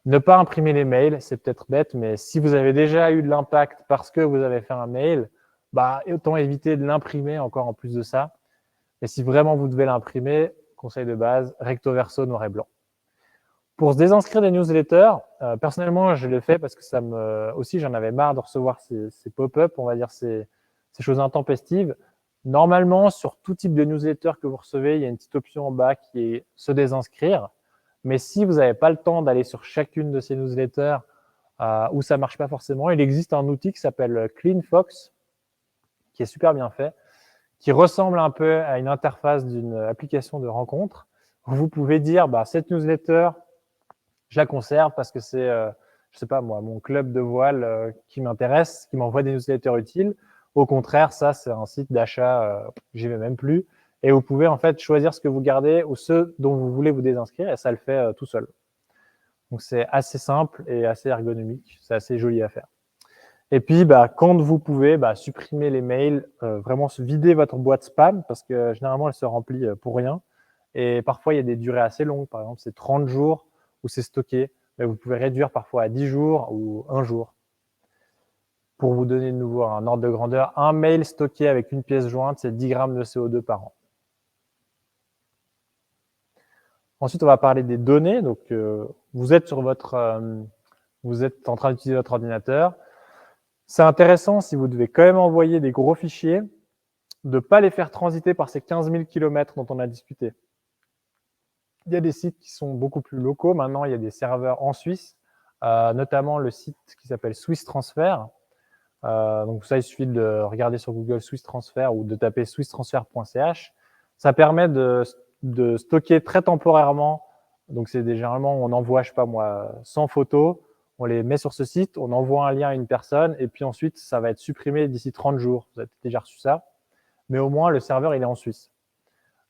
Ne pas imprimer les mails, c'est peut-être bête, mais si vous avez déjà eu de l'impact parce que vous avez fait un mail, bah, autant éviter de l'imprimer encore en plus de ça. Et si vraiment vous devez l'imprimer, conseil de base, recto verso, noir et blanc. Pour se désinscrire des newsletters, personnellement, je l'ai fait parce que aussi, j'en avais marre de recevoir ces pop-up, on va dire ces choses intempestives. Normalement, sur tout type de newsletter que vous recevez, il y a une petite option en bas qui est se désinscrire. Mais si vous n'avez pas le temps d'aller sur chacune de ces newsletters où ça ne marche pas forcément, il existe un outil qui s'appelle CleanFox, qui est super bien fait, qui ressemble un peu à une interface d'une application de rencontre, où vous pouvez dire cette newsletter, je la conserve parce que c'est, je sais pas moi, mon club de voile qui m'intéresse, qui m'envoie des newsletters utiles. Au contraire, ça, c'est un site d'achat, j'y vais même plus. Et vous pouvez en fait choisir ce que vous gardez ou ceux dont vous voulez vous désinscrire et ça le fait tout seul. Donc c'est assez simple et assez ergonomique, c'est assez joli à faire. Et puis quand vous pouvez, supprimer les mails, vraiment se vider votre boîte spam parce que généralement elle se remplit pour rien. Et parfois il y a des durées assez longues, par exemple c'est 30 jours où c'est stocké, mais vous pouvez réduire parfois à 10 jours ou 1 jour. Pour vous donner de nouveau un ordre de grandeur, un mail stocké avec une pièce jointe, c'est 10 grammes de CO2 par an. Ensuite, on va parler des données. Donc, vous êtes vous êtes en train d'utiliser votre ordinateur. C'est intéressant si vous devez quand même envoyer des gros fichiers, de ne pas les faire transiter par ces 15 000 km dont on a discuté. Il y a des sites qui sont beaucoup plus locaux. Maintenant, il y a des serveurs en Suisse, notamment le site qui s'appelle Swiss Transfer. Donc ça, il suffit de regarder sur Google Swiss Transfer ou de taper swisstransfer.ch. Ça permet de stocker très temporairement. Donc c'est généralement, on envoie, je sais pas moi, 100 photos, on les met sur ce site, on envoie un lien à une personne et puis ensuite, ça va être supprimé d'ici 30 jours. Vous avez déjà reçu ça. Mais au moins, le serveur, il est en Suisse.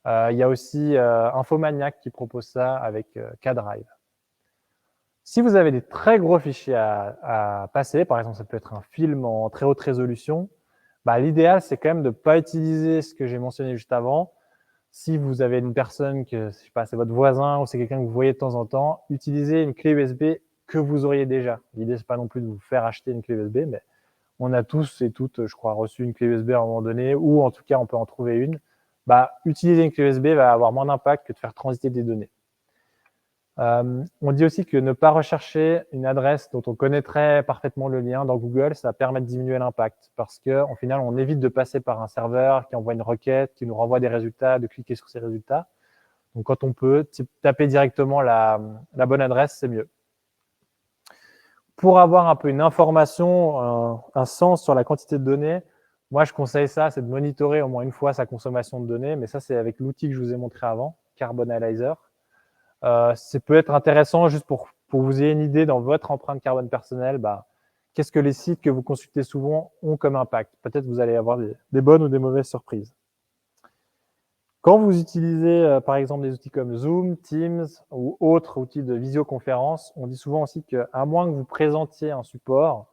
Il y a aussi Infomaniac qui propose ça avec K-Drive. Si vous avez des très gros fichiers à passer, par exemple, ça peut être un film en très haute résolution, l'idéal, c'est quand même de ne pas utiliser ce que j'ai mentionné juste avant. Si vous avez une personne que, je sais pas, c'est votre voisin ou c'est quelqu'un que vous voyez de temps en temps, utilisez une clé USB que vous auriez déjà. L'idée, c'est pas non plus de vous faire acheter une clé USB, mais on a tous et toutes, je crois, reçu une clé USB à un moment donné, ou en tout cas, on peut en trouver une. Utiliser une clé USB va avoir moins d'impact que de faire transiter des données. On dit aussi que ne pas rechercher une adresse dont on connaîtrait parfaitement le lien dans Google, ça permet de diminuer l'impact parce qu'en final, on évite de passer par un serveur qui envoie une requête, qui nous renvoie des résultats, de cliquer sur ces résultats. Donc, quand on peut taper directement la bonne adresse, c'est mieux. Pour avoir un peu une information, un sens sur la quantité de données, moi, je conseille ça, c'est de monitorer au moins une fois sa consommation de données, mais ça, c'est avec l'outil que je vous ai montré avant, Carbonalizer. Ça peut être intéressant juste pour vous ayez une idée dans votre empreinte carbone personnelle, qu'est-ce que les sites que vous consultez souvent ont comme impact. Peut-être vous allez avoir des bonnes ou des mauvaises surprises. Quand vous utilisez, par exemple, des outils comme Zoom, Teams ou autres outils de visioconférence, on dit souvent aussi qu'à moins que vous présentiez un support,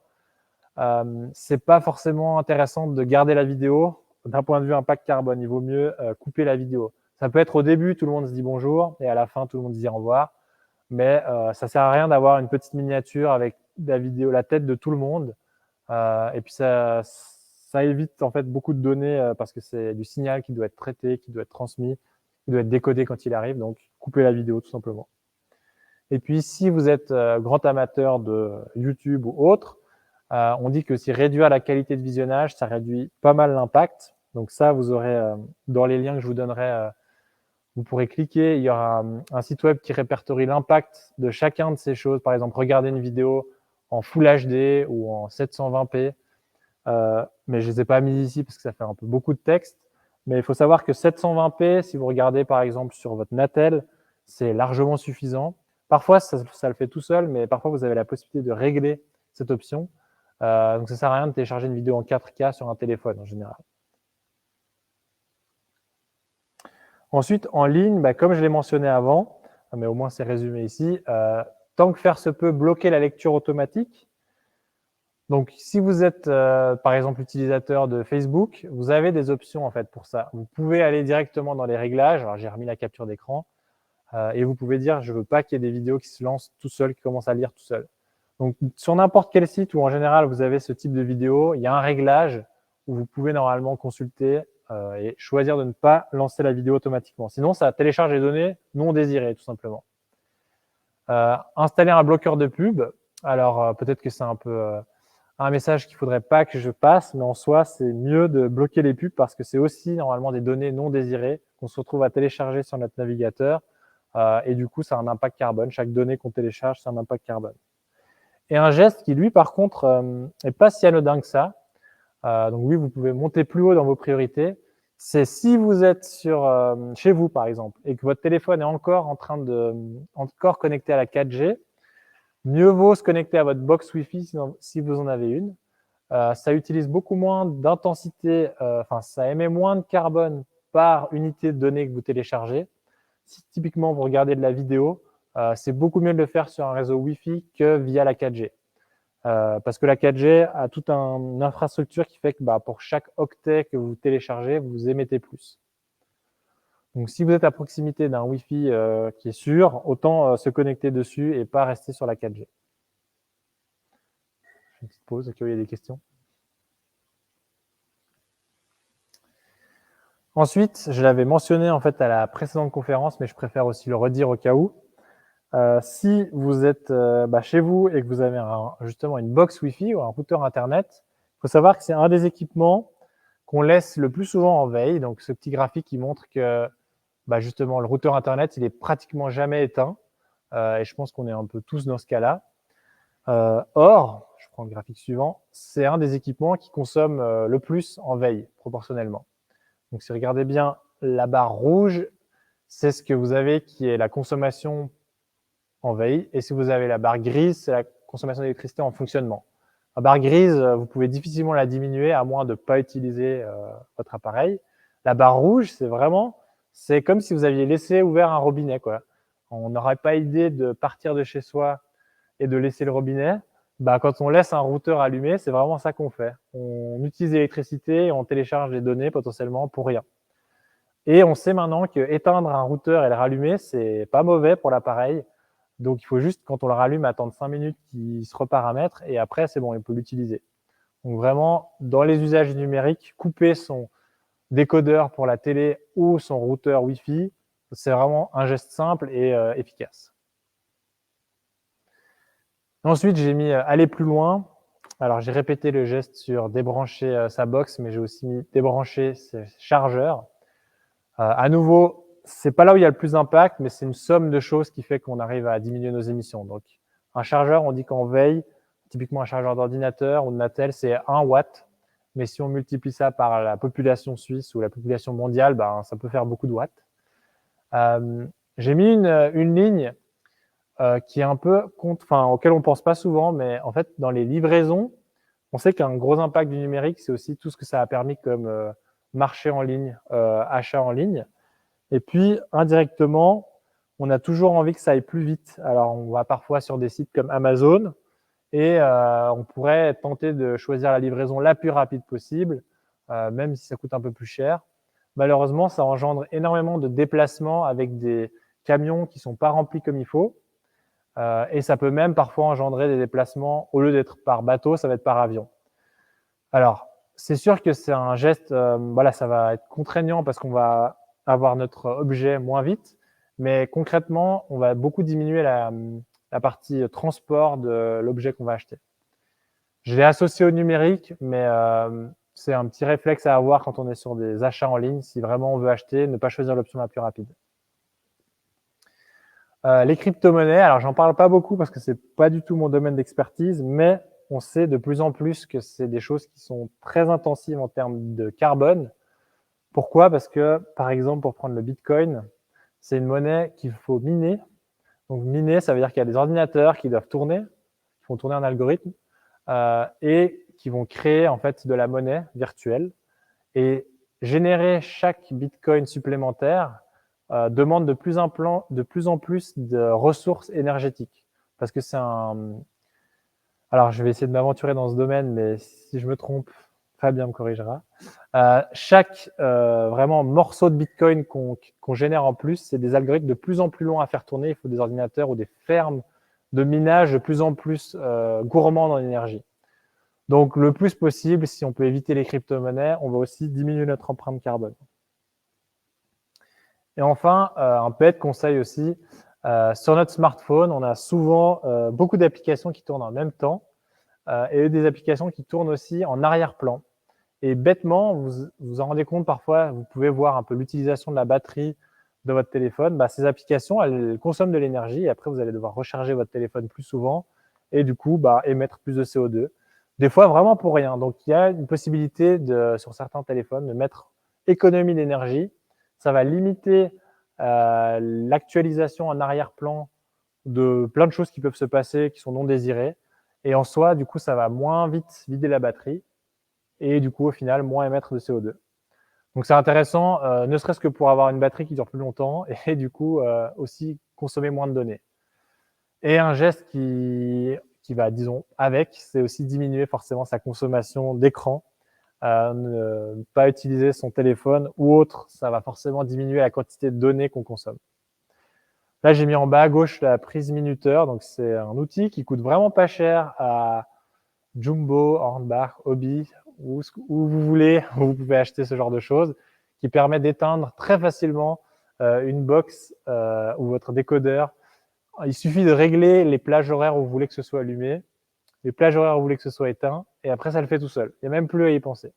c'est pas forcément intéressant de garder la vidéo. D'un point de vue impact carbone, il vaut mieux couper la vidéo. Ça peut être au début, tout le monde se dit bonjour, et à la fin, tout le monde se dit au revoir. Mais ça sert à rien d'avoir une petite miniature avec la vidéo, la tête de tout le monde. Et puis ça évite en fait beaucoup de données parce que c'est du signal qui doit être traité, qui doit être transmis, qui doit être décodé quand il arrive. Donc, coupez la vidéo tout simplement. Et puis, si vous êtes grand amateur de YouTube ou autre, on dit que si réduire la qualité de visionnage, ça réduit pas mal l'impact. Donc ça, vous aurez dans les liens que je vous donnerai, vous pourrez cliquer. Il y aura un site web qui répertorie l'impact de chacun de ces choses. Par exemple, regarder une vidéo en Full HD ou en 720p. Mais je ne les ai pas mis ici parce que ça fait un peu beaucoup de texte. Mais il faut savoir que 720p, si vous regardez par exemple sur votre Natel, c'est largement suffisant. Parfois, ça le fait tout seul, mais parfois, vous avez la possibilité de régler cette option. Donc, ça ne sert à rien de télécharger une vidéo en 4K sur un téléphone en général. Ensuite, en ligne, comme je l'ai mentionné avant, mais au moins c'est résumé ici, tant que faire se peut, bloquer la lecture automatique. Donc, si vous êtes, par exemple, utilisateur de Facebook, vous avez des options en fait pour ça. Vous pouvez aller directement dans les réglages. Alors, j'ai remis la capture d'écran et vous pouvez dire, je veux pas qu'il y ait des vidéos qui se lancent tout seul, qui commencent à lire tout seul. Donc, sur n'importe quel site où en général vous avez ce type de vidéo, il y a un réglage où vous pouvez normalement consulter et choisir de ne pas lancer la vidéo automatiquement. Sinon, ça télécharge les données non désirées, tout simplement. Installer un bloqueur de pub. Alors, peut-être que c'est un peu un message qu'il ne faudrait pas que je passe, mais en soi, c'est mieux de bloquer les pubs parce que c'est aussi normalement des données non désirées qu'on se retrouve à télécharger sur notre navigateur. Et du coup, ça a un impact carbone. Chaque donnée qu'on télécharge, c'est un impact carbone. Et un geste qui, lui, par contre, n'est pas si anodin que ça. Donc oui, vous pouvez monter plus haut dans vos priorités. C'est si vous êtes chez vous, par exemple, et que votre téléphone est encore encore connecté à la 4G, mieux vaut se connecter à votre box Wi-Fi si vous en avez une. Ça utilise beaucoup moins d'intensité, ça émet moins de carbone par unité de données que vous téléchargez. Si typiquement vous regardez de la vidéo, c'est beaucoup mieux de le faire sur un réseau Wi-Fi que via la 4G. Parce que la 4G a toute une infrastructure qui fait que pour chaque octet que vous téléchargez, vous émettez plus. Donc, si vous êtes à proximité d'un Wi-Fi qui est sûr, autant se connecter dessus et pas rester sur la 4G. Une petite pause au cas où il y a des questions. Ensuite, je l'avais mentionné en fait à la précédente conférence, mais je préfère aussi le redire au cas où. Si vous êtes chez vous et que vous avez justement une box Wi-Fi ou un routeur Internet, il faut savoir que c'est un des équipements qu'on laisse le plus souvent en veille. Donc, ce petit graphique qui montre que justement, le routeur Internet, il est pratiquement jamais éteint. Et je pense qu'on est un peu tous dans ce cas-là. Or, je prends le graphique suivant, c'est un des équipements qui consomme le plus en veille, proportionnellement. Donc, si vous regardez bien la barre rouge, c'est ce que vous avez qui est la consommation en veille. Et si vous avez la barre grise, c'est la consommation d'électricité en fonctionnement. La barre grise, vous pouvez difficilement la diminuer à moins de ne pas utiliser votre appareil. La barre rouge, c'est comme si vous aviez laissé ouvert un robinet, quoi. On n'aurait pas idée de partir de chez soi et de laisser le robinet. Quand on laisse un routeur allumé, c'est vraiment ça qu'on fait. On utilise l'électricité et on télécharge les données potentiellement pour rien. Et on sait maintenant que éteindre un routeur et le rallumer, c'est pas mauvais pour l'appareil. Donc, il faut juste, quand on le rallume, attendre 5 minutes qu'il se reparamètre et après, c'est bon, il peut l'utiliser. Donc, vraiment, dans les usages numériques, couper son décodeur pour la télé ou son routeur Wi-Fi, c'est vraiment un geste simple et efficace. Ensuite, j'ai mis aller plus loin. Alors, j'ai répété le geste sur débrancher sa box, mais j'ai aussi mis débrancher ses chargeurs. À nouveau, c'est pas là où il y a le plus d'impact, mais c'est une somme de choses qui fait qu'on arrive à diminuer nos émissions. Donc, un chargeur, on dit qu'en veille, typiquement un chargeur d'ordinateur ou de Natel, c'est 1 watt. Mais si on multiplie ça par la population suisse ou la population mondiale, ça peut faire beaucoup de watts. J'ai mis une ligne qui est un peu auquel on pense pas souvent, mais en fait, dans les livraisons, on sait qu'un gros impact du numérique, c'est aussi tout ce que ça a permis comme marché en ligne, achat en ligne. Et puis, indirectement, on a toujours envie que ça aille plus vite. Alors, on va parfois sur des sites comme Amazon et on pourrait tenter de choisir la livraison la plus rapide possible, même si ça coûte un peu plus cher. Malheureusement, ça engendre énormément de déplacements avec des camions qui ne sont pas remplis comme il faut. Et ça peut même parfois engendrer des déplacements, au lieu d'être par bateau, ça va être par avion. Alors, c'est sûr que c'est un geste, ça va être contraignant parce qu'on va avoir notre objet moins vite, mais concrètement, on va beaucoup diminuer la partie transport de l'objet qu'on va acheter. Je l'ai associé au numérique, mais c'est un petit réflexe à avoir quand on est sur des achats en ligne, si vraiment on veut acheter, ne pas choisir l'option la plus rapide. Les crypto-monnaies, alors j'en parle pas beaucoup parce que c'est pas du tout mon domaine d'expertise, mais on sait de plus en plus que c'est des choses qui sont très intensives en termes de carbone. Pourquoi? Parce que, par exemple, pour prendre le Bitcoin, c'est une monnaie qu'il faut miner. Donc miner, ça veut dire qu'il y a des ordinateurs qui doivent tourner, qui font tourner un algorithme et qui vont créer en fait de la monnaie virtuelle. Et générer chaque Bitcoin supplémentaire demande de plus en plus de ressources énergétiques. Parce que c'est un... Alors, je vais essayer de m'aventurer dans ce domaine, mais si je me trompe, Fabien me corrigera. Chaque vraiment morceau de Bitcoin qu'on génère en plus, c'est des algorithmes de plus en plus longs à faire tourner. Il faut des ordinateurs ou des fermes de minage de plus en plus gourmandes en énergie. Donc, le plus possible, si on peut éviter les crypto-monnaies, on va aussi diminuer notre empreinte carbone. Et enfin, un bête conseil aussi, sur notre smartphone, on a souvent beaucoup d'applications qui tournent en même temps et des applications qui tournent aussi en arrière-plan. Et bêtement, vous vous en rendez compte parfois, vous pouvez voir un peu l'utilisation de la batterie de votre téléphone. Bah, ces applications, elles consomment de l'énergie et après, vous allez devoir recharger votre téléphone plus souvent et du coup, bah, émettre plus de CO2. Des fois, vraiment pour rien. Donc, il y a une possibilité sur certains téléphones de mettre économie d'énergie. Ça va limiter l'actualisation en arrière-plan de plein de choses qui peuvent se passer, qui sont non désirées. Et en soi, du coup, ça va moins vite vider la batterie et du coup, au final, moins émettre de CO2. Donc, c'est intéressant, ne serait-ce que pour avoir une batterie qui dure plus longtemps et du coup, aussi consommer moins de données. Et un geste qui va, disons, avec, c'est aussi diminuer forcément sa consommation d'écran. Ne pas utiliser son téléphone ou autre, ça va forcément diminuer la quantité de données qu'on consomme. Là, j'ai mis en bas à gauche la prise minuteur. Donc, c'est un outil qui coûte vraiment pas cher à Jumbo, Hornbach, Hobby, où vous voulez, où vous pouvez acheter ce genre de choses, qui permet d'éteindre très facilement une box ou votre décodeur. Il suffit de régler les plages horaires où vous voulez que ce soit allumé, les plages horaires où vous voulez que ce soit éteint, et après, ça le fait tout seul. Il n'y a même plus à y penser.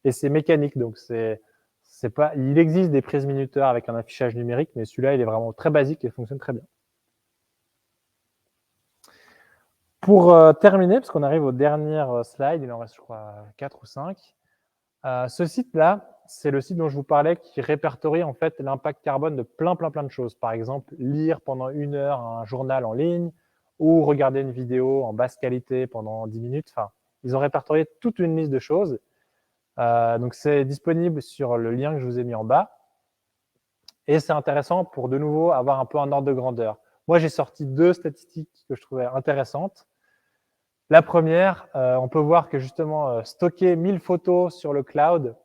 Et c'est mécanique, donc c'est pas. Il existe des prises minuteurs avec un affichage numérique, mais celui-là, il est vraiment très basique et fonctionne très bien. Pour terminer, parce qu'on arrive aux dernières slides, il en reste, je crois, 4 ou 5. Ce site-là, c'est le site dont je vous parlais qui répertorie en fait l'impact carbone de plein de choses. Par exemple, lire pendant 1 heure un journal en ligne ou regarder une vidéo en basse qualité pendant 10 minutes. Enfin, ils ont répertorié toute une liste de choses. Donc, c'est disponible sur le lien que je vous ai mis en bas. Et c'est intéressant pour de nouveau avoir un peu un ordre de grandeur. Moi, j'ai sorti 2 statistiques que je trouvais intéressantes. La première, on peut voir que justement, stocker 1000 photos sur le cloud,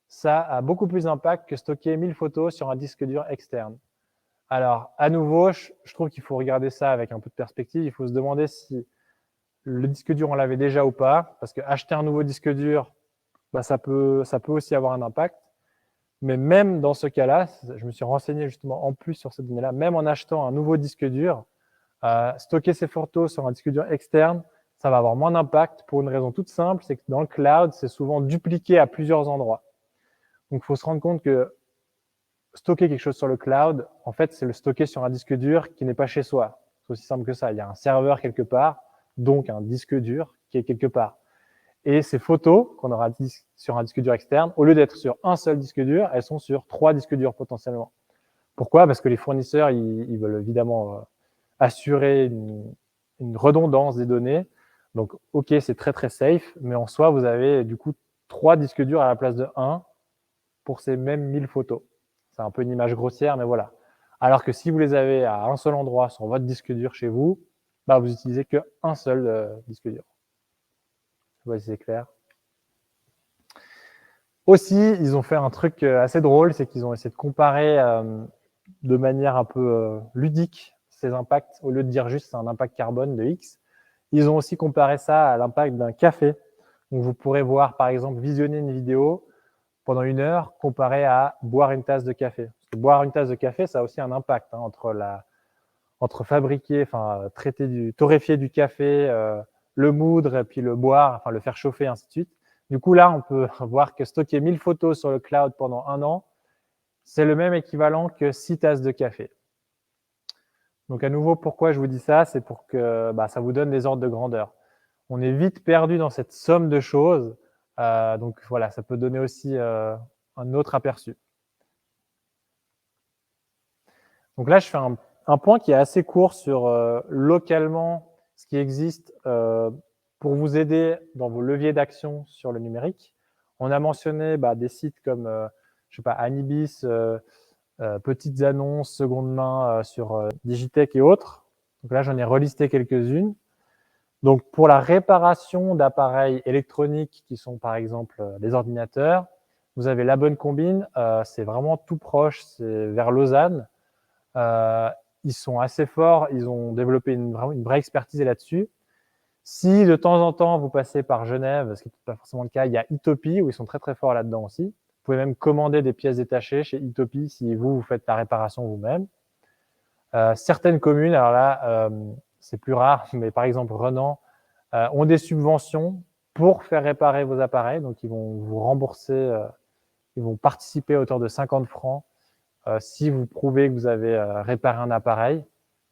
ça a beaucoup plus d'impact que stocker 1000 photos sur un disque dur externe. Alors, à nouveau, je trouve qu'il faut regarder ça avec un peu de perspective. Il faut se demander si le disque dur, on l'avait déjà ou pas, parce que acheter un nouveau disque dur, bah, ça peut aussi avoir un impact. Mais même dans ce cas-là, je me suis renseigné justement en plus sur cette donnée-là, même en achetant un nouveau disque dur, stocker ces photos sur un disque dur externe, ça va avoir moins d'impact pour une raison toute simple, c'est que dans le cloud, c'est souvent dupliqué à plusieurs endroits. Donc, il faut se rendre compte que stocker quelque chose sur le cloud, en fait, c'est le stocker sur un disque dur qui n'est pas chez soi. C'est aussi simple que ça. Il y a un serveur quelque part, donc un disque dur qui est quelque part. Et ces photos qu'on aura sur un disque dur externe, au lieu d'être sur un seul disque dur, elles sont sur 3 disques durs potentiellement. Pourquoi? Parce que les fournisseurs, ils veulent évidemment assurer une redondance des données. Donc, OK, c'est très safe, mais en soi, vous avez du coup 3 disques durs à la place de 1 pour ces mêmes 1000 photos. C'est un peu une image grossière, mais voilà. Alors que si vous les avez à un seul endroit sur votre disque dur chez vous, bah, vous utilisez qu'un seul disque dur. Je sais pas si c'est clair. Aussi, ils ont fait un truc assez drôle, c'est qu'ils ont essayé de comparer de manière un peu ludique ces impacts. Au lieu de dire juste c'est un impact carbone de X, ils ont aussi comparé ça à l'impact d'un café. Donc vous pourrez voir par exemple visionner une vidéo pendant 1 heure comparé à boire une tasse de café. Parce que boire une tasse de café, ça a aussi un impact entre fabriquer, enfin torréfier du café, le moudre et puis le boire, enfin le faire chauffer, ainsi de suite. Du coup, là, on peut voir que stocker 1000 photos sur le cloud pendant 1 an, c'est le même équivalent que 6 tasses de café. Donc, à nouveau, pourquoi je vous dis ça? C'est pour que ça vous donne des ordres de grandeur. On est vite perdu dans cette somme de choses. Donc, voilà, ça peut donner aussi un un autre aperçu. Donc là, je fais un point qui est assez court sur localement ce qui existe pour vous aider dans vos leviers d'action sur le numérique. On a mentionné des sites comme je sais pas, Anibis, petites annonces, seconde main sur Digitech et autres. Donc là, j'en ai relisté quelques-unes. Donc pour la réparation d'appareils électroniques qui sont par exemple les ordinateurs, vous avez La Bonne Combine, c'est vraiment tout proche, c'est vers Lausanne. Ils sont assez forts, ils ont développé une vraie expertise là-dessus. Si de temps en temps vous passez par Genève, ce qui n'est pas forcément le cas, il y a Itopie où ils sont très très forts là-dedans aussi. Vous pouvez même commander des pièces détachées chez Itopie si vous faites la réparation vous-même. Certaines communes, alors là, c'est plus rare, mais par exemple Renan, ont des subventions pour faire réparer vos appareils. Donc, ils vont vous rembourser, ils vont participer à hauteur de 50 francs si vous prouvez que vous avez réparé un appareil.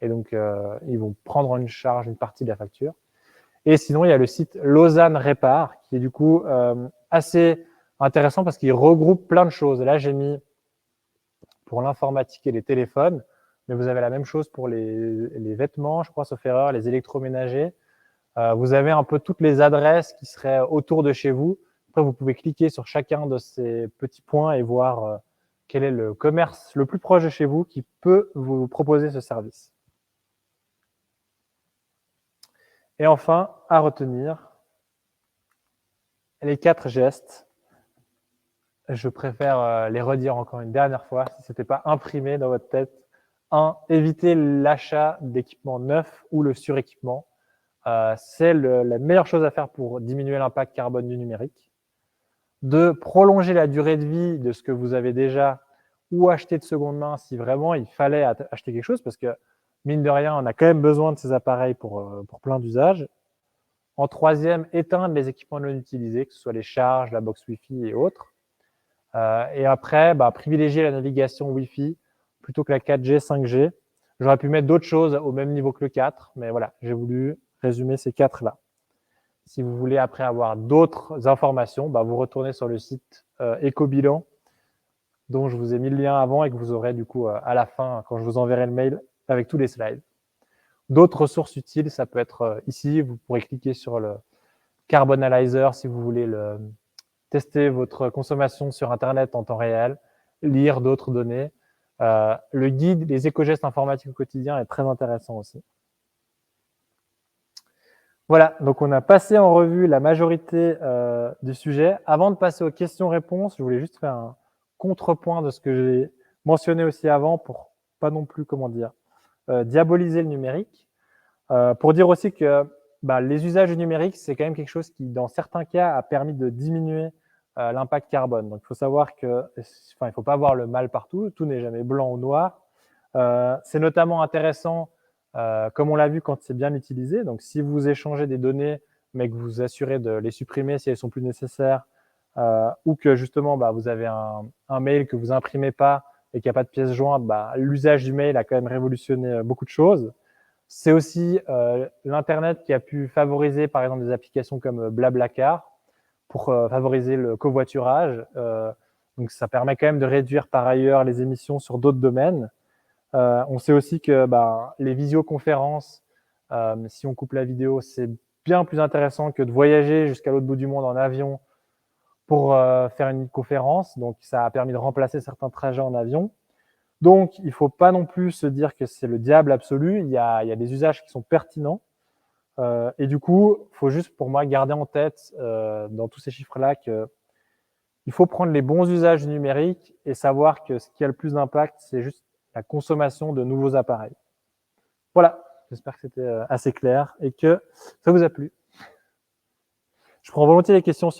Et donc, ils vont prendre en charge une partie de la facture. Et sinon, il y a le site Lausanne Répare, qui est du coup assez intéressant parce qu'il regroupe plein de choses. Et là, j'ai mis pour l'informatique et les téléphones, mais vous avez la même chose pour les vêtements, je crois, sauf erreur, les électroménagers. Vous avez un peu toutes les adresses qui seraient autour de chez vous. Après, vous pouvez cliquer sur chacun de ces petits points et voir quel est le commerce le plus proche de chez vous qui peut vous proposer ce service. Et enfin, à retenir, les 4 gestes. Je préfère les redire encore une dernière fois, si ce n'était pas imprimé dans votre tête. 1. Évitez l'achat d'équipements neufs ou le suréquipement. C'est la meilleure chose à faire pour diminuer l'impact carbone du numérique. 2. Prolonger la durée de vie de ce que vous avez déjà ou acheter de seconde main si vraiment il fallait acheter quelque chose, parce que mine de rien, on a quand même besoin de ces appareils pour plein d'usages. En 3e, éteindre les équipements non utilisés, que ce soit les charges, la box Wi-Fi et autres. Et après, privilégier la navigation Wi-Fi plutôt que la 4G, 5G. J'aurais pu mettre d'autres choses au même niveau que le 4, mais voilà, j'ai voulu résumer ces 4-là. Si vous voulez après avoir d'autres informations, vous retournez sur le site Ecobilan, dont je vous ai mis le lien avant et que vous aurez du coup à la fin, quand je vous enverrai le mail avec tous les slides. D'autres ressources utiles, ça peut être ici, vous pourrez cliquer sur le Carbon Analyzer si vous voulez tester votre consommation sur Internet en temps réel, lire d'autres données. Le guide des éco-gestes informatiques au quotidien est très intéressant aussi. Voilà, donc on a passé en revue la majorité du sujet. Avant de passer aux questions-réponses, je voulais juste faire un contrepoint de ce que j'ai mentionné aussi avant pour pas non plus, diaboliser le numérique. Pour dire aussi que les usages du numérique, c'est quand même quelque chose qui, dans certains cas, a permis de diminuer l'impact carbone. Donc, il faut savoir que, il ne faut pas voir le mal partout, tout n'est jamais blanc ou noir. C'est notamment intéressant, comme on l'a vu, quand c'est bien utilisé. Donc, si vous échangez des données, mais que vous assurez de les supprimer si elles sont plus nécessaires, ou que justement, vous avez un mail que vous imprimez pas et qu'il n'y a pas de pièce jointe, l'usage du mail a quand même révolutionné beaucoup de choses. C'est aussi l'Internet qui a pu favoriser, par exemple, des applications comme Blablacar pour favoriser le covoiturage. Donc, ça permet quand même de réduire par ailleurs les émissions sur d'autres domaines. On sait aussi que les visioconférences, si on coupe la vidéo, c'est bien plus intéressant que de voyager jusqu'à l'autre bout du monde en avion pour faire une conférence. Donc, ça a permis de remplacer certains trajets en avion. Donc, il ne faut pas non plus se dire que c'est le diable absolu. Il y a des usages qui sont pertinents. Et du coup, il faut juste, pour moi, garder en tête dans tous ces chiffres-là qu'il faut prendre les bons usages du numérique et savoir que ce qui a le plus d'impact, c'est juste la consommation de nouveaux appareils. Voilà, j'espère que c'était assez clair et que ça vous a plu. Je prends volontiers les questions.